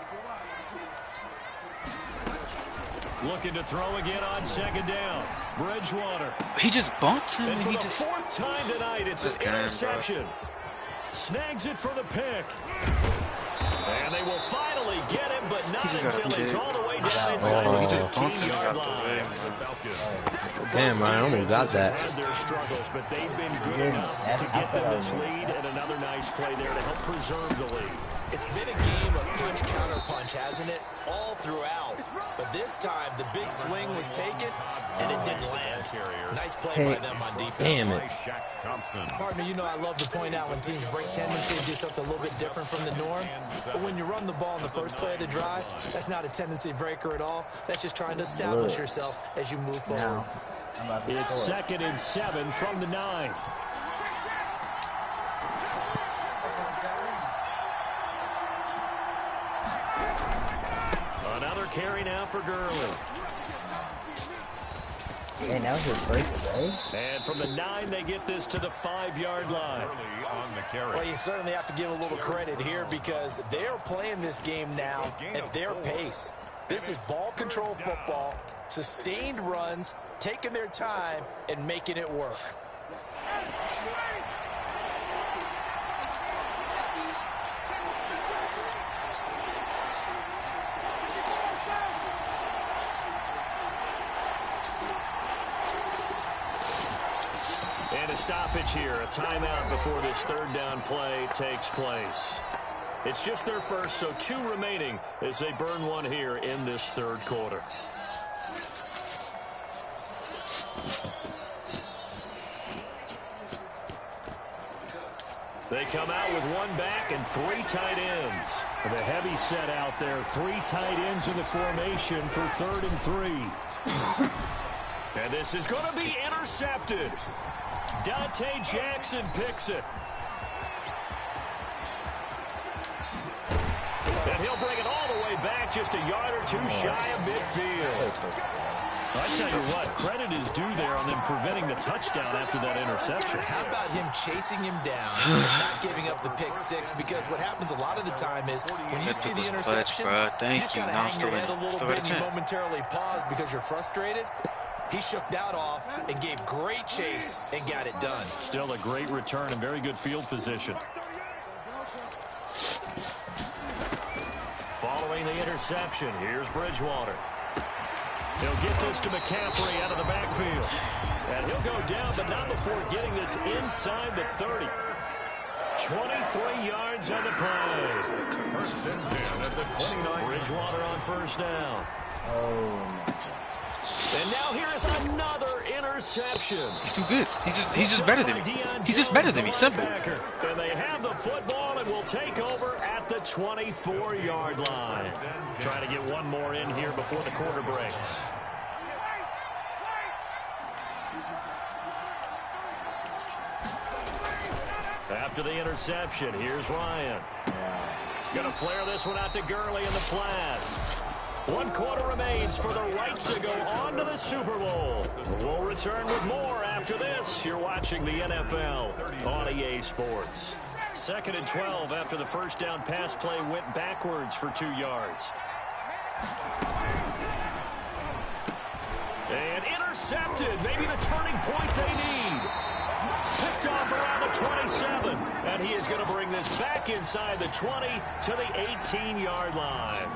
Looking to throw again on 2nd down. Bridgewater. He just bumped him. And for He the just 4th time tonight, it's an interception. Snags it for the pick. And they will finally get him, but not until he's all the way down inside the 15-yard line. Damn, Ryan, I almost got that. Had their struggles, but they've been good enough to get them this lead, and another nice play there to help preserve the lead. It's been a game of punch-counter-punch, hasn't it? All throughout. But this time, the big swing was taken, and it didn't land. Nice play by them on defense. Damn it. Partner, you know I love to point out when teams break tendency and do something a little bit different from the norm. But when you run the ball in the first play of the drive, that's not a tendency breaker at all. That's just trying to establish yourself as you move forward. It's 2nd and 7 from the 9. Another carry now for Gurley. And that was his first play? And from the 9, they get this to the 5-yard line. Well, you certainly have to give a little credit here because they're playing this game now at their pace. This is ball control football, sustained runs, taking their time, and making it work. And a stoppage here, a timeout before this third down play takes place. It's just their first, so 2 remaining as they burn one here in this third quarter. They come out with 1 back and 3 tight ends. The heavy set out there. 3 tight ends in the formation for 3rd and 3. And this is going to be intercepted. Dante Jackson picks it. And he'll bring it all the way back just a yard or 2 shy of midfield. I tell you what, credit is due there on them preventing the touchdown after that interception. How about him chasing him down and not giving up the pick 6? Because what happens a lot of the time is when you see the interception, you just kind of hang your head a little bit and you momentarily pause because you're frustrated. He shook that off and gave great chase and got it done. Still a great return and very good field position. Following the interception, here's Bridgewater. He'll get this to McCaffrey out of the backfield. And he'll go down, but not before getting this inside the 30. 23 yards on the play. First and 10 at the 29. Bridgewater on first down. Oh. And now here is another interception. He's too good. He's just better than me. He's just better than me. Simple. And they have the football and will take over at the 24-yard line. Trying to get one more in here before the quarter breaks. After the interception, here's Ryan. Gonna flare this one out to Gurley in the flat. 1 quarter remains for the right to go on to the Super Bowl. We'll return with more after this. You're watching the NFL on EA Sports. 2nd and 12 after the first down pass play went backwards for 2 yards. And intercepted. Maybe the turning point they need. Picked off around the 27. And he is going to bring this back inside the 20 to the 18-yard line.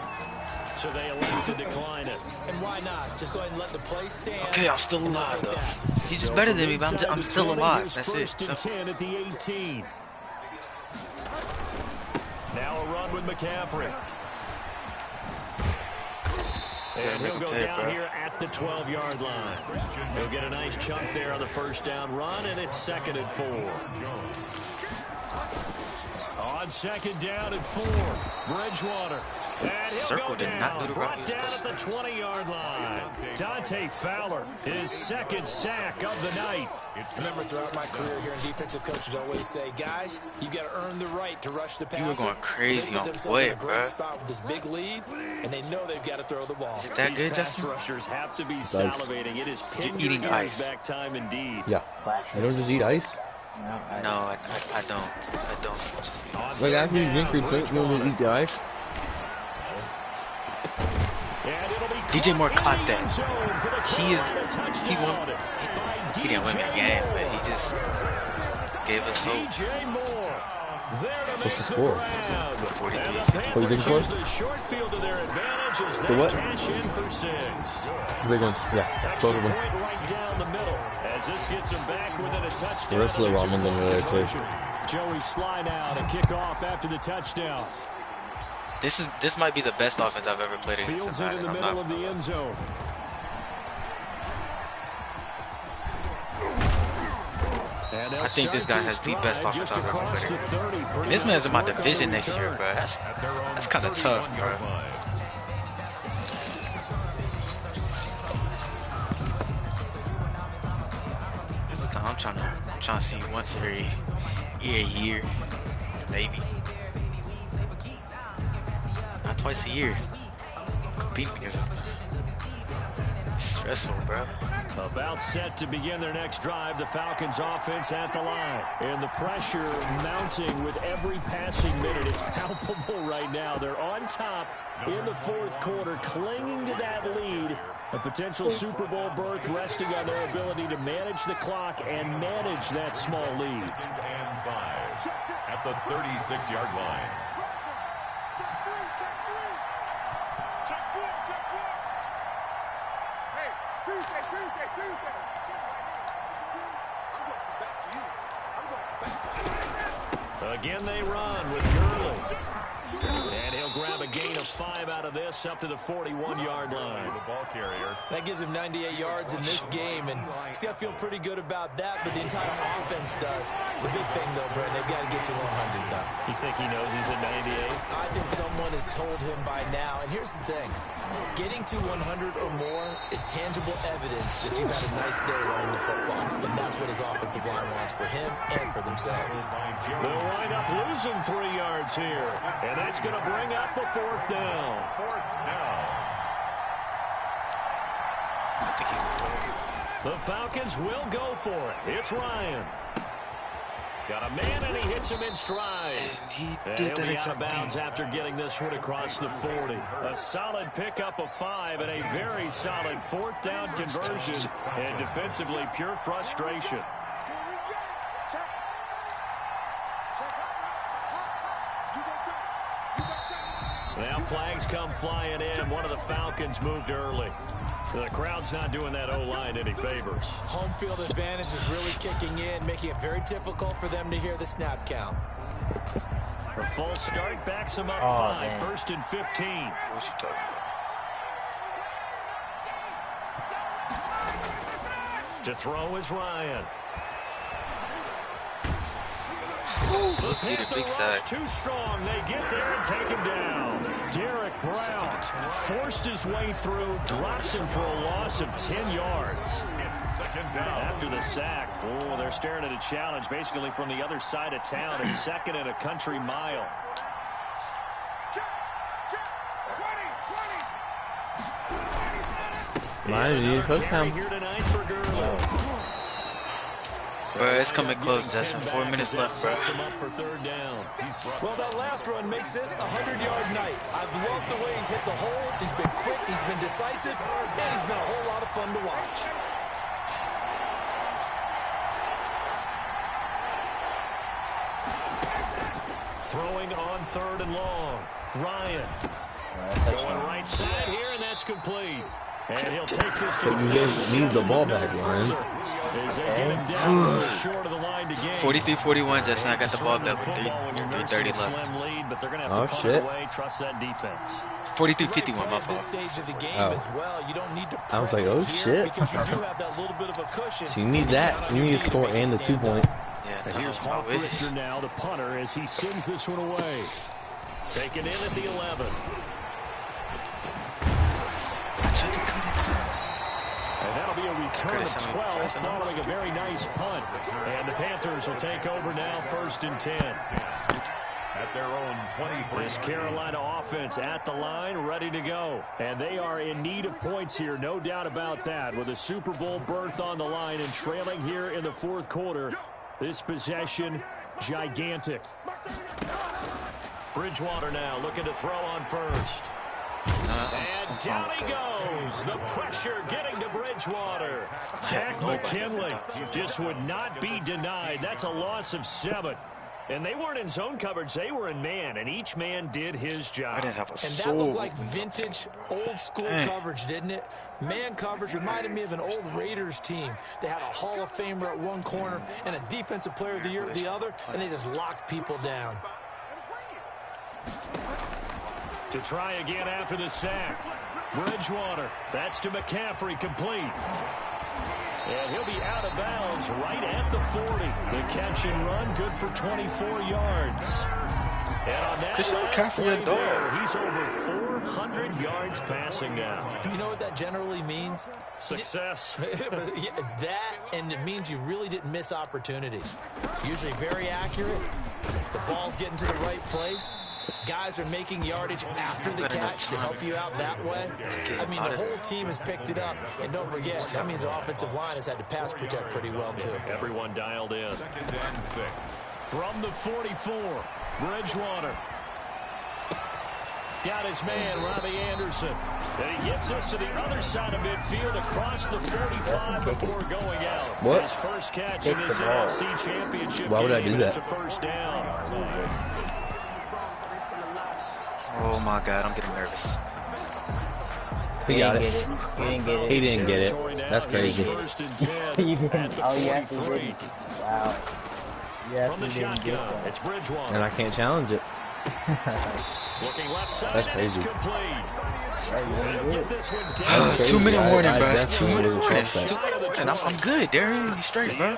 So they elect to decline it. And why not? Just go ahead and let the play stand. Okay, I'm still alive, though. He's just better than me, but I'm still alive. That's it. 1st and 10 at the 18. Now a run with McCaffrey. And he'll go down here at the 12-yard line. He'll get a nice chunk there on the first down run, and it's 2nd and 4. On 2nd down and 4, Bridgewater. And Circle did not do the brought right down at the 20-yard line. Dante Fowler, his 2nd sack of the night. Remember, throughout my career here in defensive coaches always say, guys, you got to earn the right to rush the passer. You were going crazy on Boyd, bro. bro. Spot with this big lead, and they know they've got to throw the ball. Is it that good, Pass Justin? rushers have to be salivating. It is eating ice. back time indeed. Yeah. You don't just eat ice? No, I don't. I don't just eat ice. Like after you drink your drink, you don't eat the ice? DJ Moore caught that. He didn't win me the game, but he just gave us hope. What's the score? 43. What are you thinking for? For what? They're going, yeah, both of them. The rest of the ramen over there too. Joey slide out and kick off after the touchdown. This might be the best offense I've ever played against. Fields it in the middle of the end zone. I think this guy has the best offense I've ever played against. And this man's in my division next year, bro. That's kind of tough, bro. I'm trying to see once every year, maybe. Not twice a year. Competing against him. It's stressful, bro. About set to begin their next drive. The Falcons offense at the line. And the pressure mounting with every passing minute. It's palpable right now. They're on top in the 4th quarter, clinging to that lead. A potential Super Bowl berth resting on their ability to manage the clock and manage that small lead. 2nd and 5 at the 36-yard line. Again they run with Gurley. And he'll grab a gain of 5 out of this up to the 41-yard line. The ball carrier. That gives him 98 yards in this game, and he's got to feel pretty good about that, but the entire offense does. The big thing, though, Brent, they've got to get to 100, though. You think he knows he's at 98? I think someone has told him by now, and here's the thing. Getting to 100 or more is tangible evidence that you've had a nice day running the football, and that's what his offensive line wants for him and for themselves. They'll wind up losing 3 yards here, and that's going to bring up a 4th down. 4th down. The Falcons will go for it. It's Ryan. Got a man, and he hits him in stride. And he'll be out of bounds after getting this one across the 40. A solid pickup of 5 and a very solid 4th down conversion. And defensively, pure frustration. Now flags come flying in. One of the Falcons moved early. The crowd's not doing that O-line any favors. Home field advantage is really kicking in, making it very difficult for them to hear the snap count. A false start backs them up 5. Man. 1st and 15. What's he talking about? To throw is Ryan. Let's get a big sack. Too strong. They get there and take him down. Derek Brown forced his way through, drops him for a loss of 10 yards. After the sack, oh, they're staring at a challenge basically from the other side of town. It's 2nd and a country mile. Ryan, you need a touchdown. Here tonight for Gurley. Bro, it's coming close, Justin. 4 minutes left, bro. Well, that last run makes this a 100-yard night. I've loved the way he's hit the holes. He's been quick, he's been decisive, and he's been a whole lot of fun to watch. Throwing on 3rd and long. Ryan. Going right side here, and that's complete. And he'll take this to you need the ball back, Ryan. 43-41, Justin. I got the ball back with 3:30 left. Oh, shit. Trust that defense. 43-51, my fault. I was like, oh, shit. So you need that. You need to score and the 2-point. Yeah, and here's Hall Richter now, the punter, as he sends this one away. Taken in at the 11. And that'll be a return of 12 following a very nice punt. And the Panthers will take over now, 1st and 10. At their own 23. This Carolina offense at the line, ready to go. And they are in need of points here, no doubt about that. With a Super Bowl berth on the line and trailing here in the 4th quarter. This possession, gigantic. Bridgewater now looking to throw on 1st. And down he goes. The pressure getting to Bridgewater. Tech McKinley just would not be denied. That's a loss of 7. And they weren't in zone coverage. They were in man, and each man did his job. I didn't have a soul. And that looked like vintage, old-school coverage, didn't it? Man coverage reminded me of an old Raiders team. They had a Hall of Famer at one corner and a Defensive Player of the Year at the other, and they just locked people down. To try again after the sack. Bridgewater. That's to McCaffrey, complete. And he'll be out of bounds right at the 40. The catch and run, good for 24 yards. And on that Christian McCaffrey, a dog. He's over 400 yards passing now. You know what that generally means? Success. That, and it means you really didn't miss opportunities. Usually very accurate. The ball's getting to the right place. Guys are making yardage after the catch to help you out that way. I mean, the whole team has picked it up. And don't forget, that means the offensive line has had to pass protect pretty well, too. Everyone dialed in. 2nd and 6. From the 44, Bridgewater. Got his man, Robbie Anderson. And he gets us to the other side of midfield across the 45 before going out. What? His first catch in this NFC Championship Why would I do that? It's a 1st down. Oh my God, I'm getting nervous. He got it. He didn't get it. He didn't get it. That's crazy. Oh, yeah. Wow. Yeah, from the shotgun. It's Bridgewater. And I can't challenge it. Looking left side. That's crazy. Get this one down. That's 2 minute crazy. warning, I bro. 2 definitely minute was warning. upset. 2 minute warning. I'm good, Darian. You straight, bro.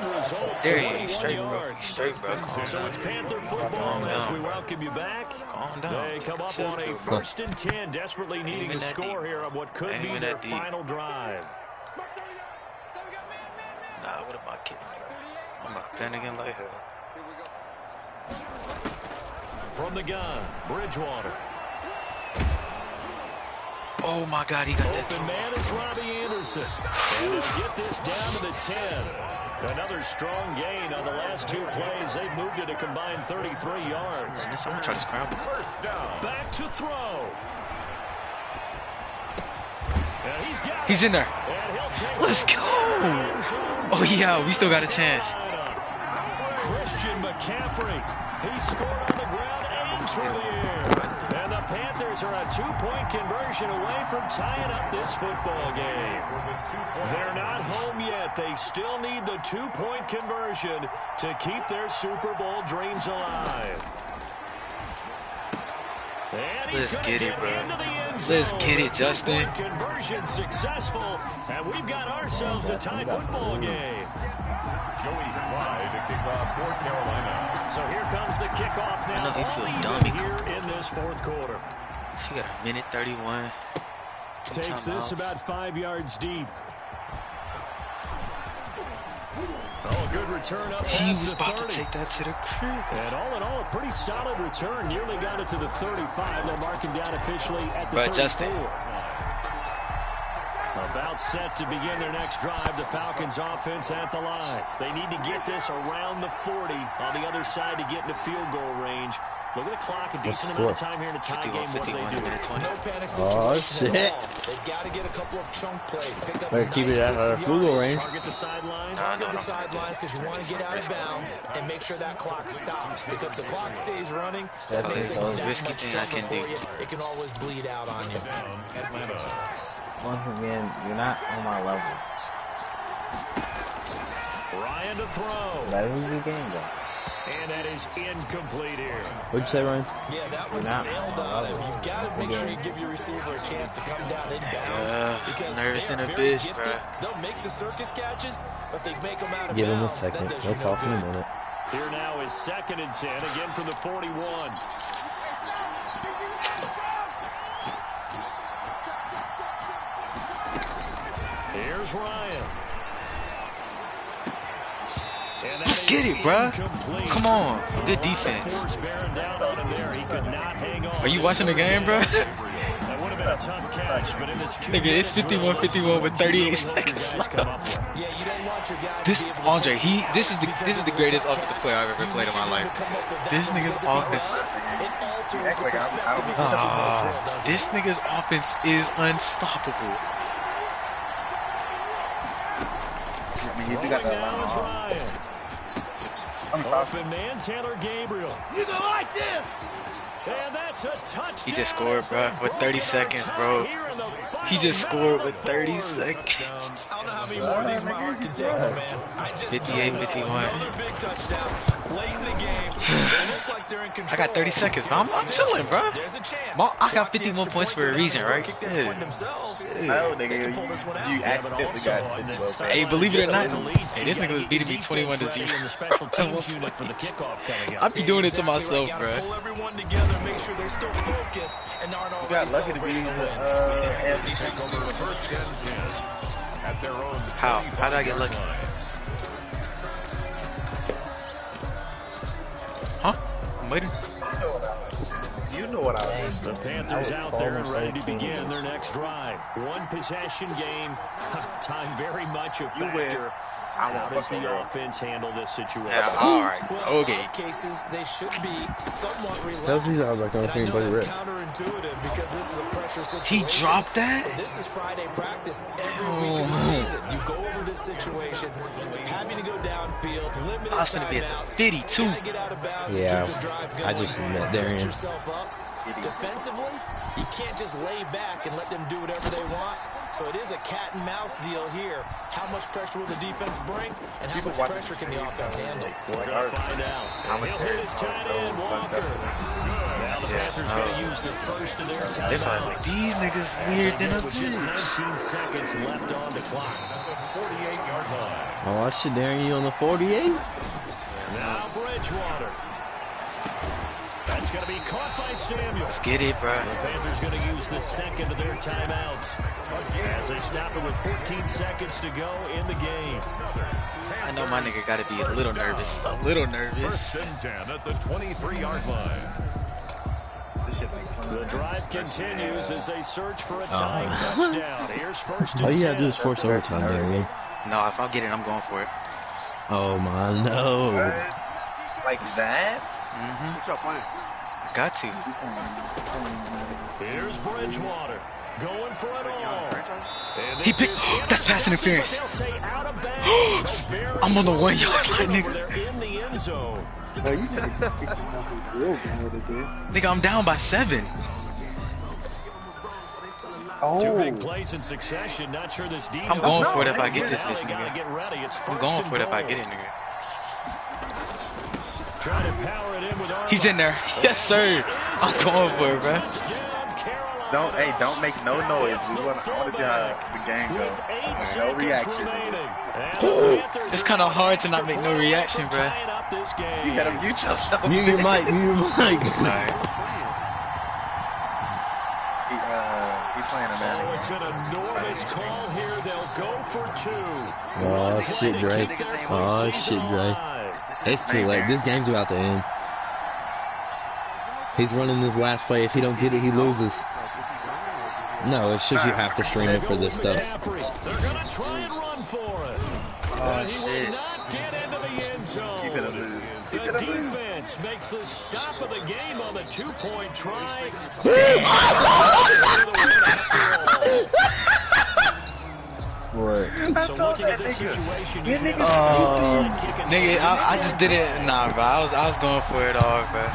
Darian, you straight, bro. You straight, bro. Calm So down. it's Panther football as we welcome you back. Calm down. They come up on a 1st and 10, desperately needing a score here on what could be their final drive. Nah, what am I kidding, bro? I'm not panicking like hell. From the gun, Bridgewater. Oh my God, he got that. Open man is Robbie Anderson. And they'll get this down to the 10. Another strong gain on the last 2 plays. They've moved it a combined 33 yards. I'm gonna try to scramble. First down. Back to throw. And He's in there. And he'll take Let's go. Oh yeah, we still got a chance. Christian McCaffrey. He scored on the ground and through the air. And the Panthers are a 2-point conversion away from tying up this football game. They're not home yet. They still need the 2-point conversion to keep their Super Bowl dreams alive. Let's get it, bro. Let's get it, Justin. Conversion successful, and we've got ourselves a tie football game. Joey Slye to kick off North Carolina. So here comes the kickoff now. I know he feel All dumb. even here in this 4th quarter. She got a minute 31. Takes this about 5 yards deep. Oh, a good return up. He was about to take that to the crib. And all in all, a pretty solid return. Nearly got it to the 35. They'll mark him down officially at the 34. Justin. About set to begin their next drive. The Falcons offense at the line. They need to get this around the 40 on the other side to get into field goal range. Look at the clock. A decent amount of time here in a tie game. What do they do? No panic situation Oh, at shit. all. They've got to get a couple of chunk plays. Pick up Better keep it out of field goal range. Target the sidelines. Target the sidelines because you want to get out of bounds and make sure that clock stops. Because if the clock stays running, that makes things that risky much thing I tougher can for do. you. It can always bleed out on you. Atlanta. Once again, you're not on my level. Ryan to throw. That was a good game, though. And that is incomplete here. What'd you say, Ryan? Yeah, that one sailed on him. You've got to make sure you give your receiver a chance to come down inbounds. Because nervous they're than a very bitch, gifted. bro. They'll make the circus catches, but they make them out of Give him a bounds. second. That does We'll you no talk in a good. minute. Here now is 2nd and 10, again from the 41. Here's Ryan. Let's get it, bruh. Come on. Good defense. Are you watching the game, bruh? That would have been a tough catch, but in this Nigga, it's 51-51 with 38 seconds left. Yeah, you don't want your guy This to be able to Andre, this is the greatest offensive player I've ever played in my life. This nigga's offense. This nigga's offense is unstoppable. You do got that Open man, Taylor Gabriel. You go like this. And that's a touchdown. He just scored, bro, with 30 seconds, bro. He just scored with 30 seconds. I don't know how many more of these my heart can take, man. 58-51. Another big touchdown late in the game. They look like they're in control. I got 30 seconds, bro. I'm chilling, bro. There's a chance. I got 51 points for a reason, right? Oh, nigga, you accidentally got 12. Hey, believe it or not, hey, this nigga was beating me 21-0. I be doing it to myself, bro. Pull everyone together, make sure they're still focused and aren't You got lucky to be in the AFC At their own How did I get lucky? Huh? I'm waiting. You know what I was. The Panthers out there and ready to begin their next drive. One possession game. Time very much a factor. How does the offense handle this situation? Yeah, all right. Okay. In cases, they should be somewhat relaxed. Tell me I was like, And I know Buddy it's Rip. counterintuitive because this is a pressure situation. He dropped that? But this is Friday practice every week of the season. You go over this situation, having to go downfield, limited I was gonna be at timeouts, the 52. gotta get out of bounds Yeah, and keep the drive going. I just met Set Darian. yourself up. Defensively, you can't just lay back and let them do whatever they want. So it is a cat and mouse deal here. How much pressure will the defense bring, and how much pressure can the offense handle? We're going to find out. He'll hit his tight end, Walker. Now the Panthers going to use the first of their timeouts. Like, these niggas weird than a With just 19 seconds left on the clock. At the 48-yard line. Oh shit, Darren, you on the 48? Now Bridgewater. That's going to be caught by Samuel. Let's get it, bro. The Panthers going to use the second of their timeouts as they stop it with 14 seconds to go in the game. I know my nigga got to be a little nervous. A little nervous. First and 10 at the 23-yard line. The drive continues as they search for a tying touchdown. Here's first and All you 10. gotta do is force overtime, Darren. No, if I get it, I'm going for it. Oh my no. Like that? I got to. Here's Bridgewater going for it all. He picked. That's pass interference. I'm on the 1 yard line, nigga. They're in the end zone. Nigga, I'm down by 7. Two big plays in succession. Not sure this defense. I'm going for it if I get this bitch, Gotta nigga. get ready. It's I'm going for it if I get it, nigga. Trying to power it in with He's in there. Yes, sir. I'm going for it, bro. Don't make no noise. I want to see how the game goes. No reaction. It's kind of hard to not make no reaction, bro. You gotta mute yourself. Mute your mic, mute your mic. Alright. He's playing a man. It's an enormous call here. They'll go for 2. Oh shit, Dre. Oh shit, Dre. It's too late. This game's about to end. He's running this last play. If he don't get it, he loses. No, it's just you have to stream it for this stuff. They're gonna try and run for it. Oh He shit. will not get into the end zone. You're gonna lose. The defense makes the stop of the game on the 2-point try. What? So looking at this situation, you Nigga, I just didn't. Nah, bro. I was going for it all, bro.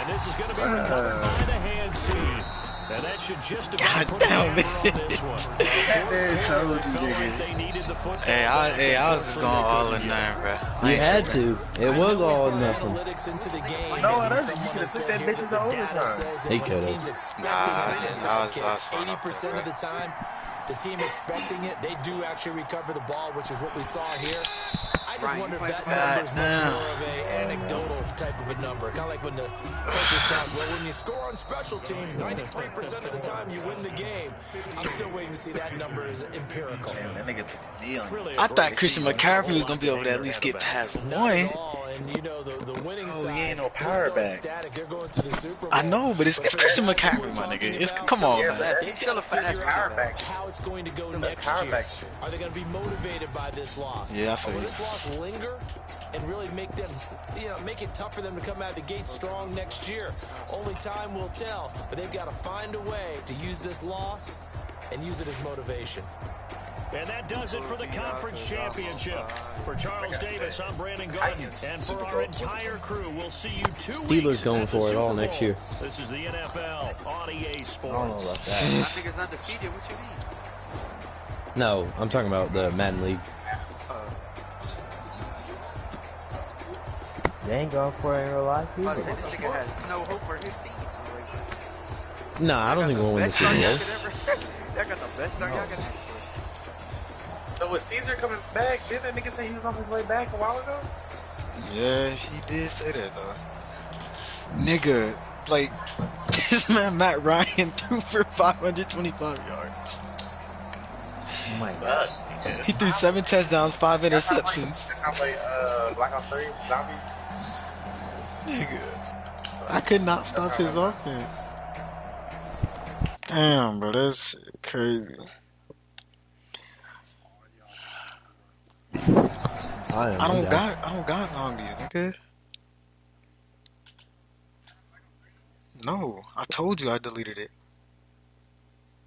and this is going to be recovered by the hands team. And that should just about God put damn it on this one. Hey, I was just going all in there, bro. You had to. It was all or nothing. No, it isn't. You could have took that bitch into overtime. He could have. Nah, I was fine. 80% of the time, the team expecting it, they do actually recover the ball, which is what we saw here. I just wonder if that number is much more of an anecdotal type of a number. Kind of like when the coaches tell us, well, when you score on special teams, 93% of the time you win the game. I'm still waiting to see that number is empirical. Damn, that nigga took a knee on him. I thought Christian McCaffrey was gonna be able to at least get past 1. And you know the winning side, he ain't no power back. They're going to the Super Bowl. I know, but it's Christian McCaffrey, my nigga. Come on, man. He's still a fast power back. How it's going to go That's next power year. back shit. Are they going to be motivated by this loss? Yeah, I feel Will you. this loss linger and really make them, make it tough for them to come out of the gate strong next year? Only time will tell, but they've got to find a way to use this loss and use it as motivation. And that does it for the conference championship. For Charles Davis, I'm Brandon Garden. And for our entire crew, we'll see you 2 weeks Steelers going at the for it all Super next Bowl. year. This is the NFL on EA I don't know Sports. about that. I think it's undefeated. What you mean? No, I'm talking about the Madden League. They ain't going for it in real life I was either. saying this nigga has no hope for his team. Nah, I don't think we'll win the Best Super start y'all Bowl. could ever. Y'all got the best start y'all could ever. So was Caesar coming back? Didn't that nigga say he was on his way back a while ago? Yeah, he did say that though. Nigga, like this man Matt Ryan threw for 525 yards. Oh my god. He threw 7 touchdowns, 5 interceptions. That sounds like Black Ops 3 Zombies. Nigga, I could not stop his offense. Damn, bro, that's shit crazy. I don't got zombies, nigga. No, I told you I deleted it.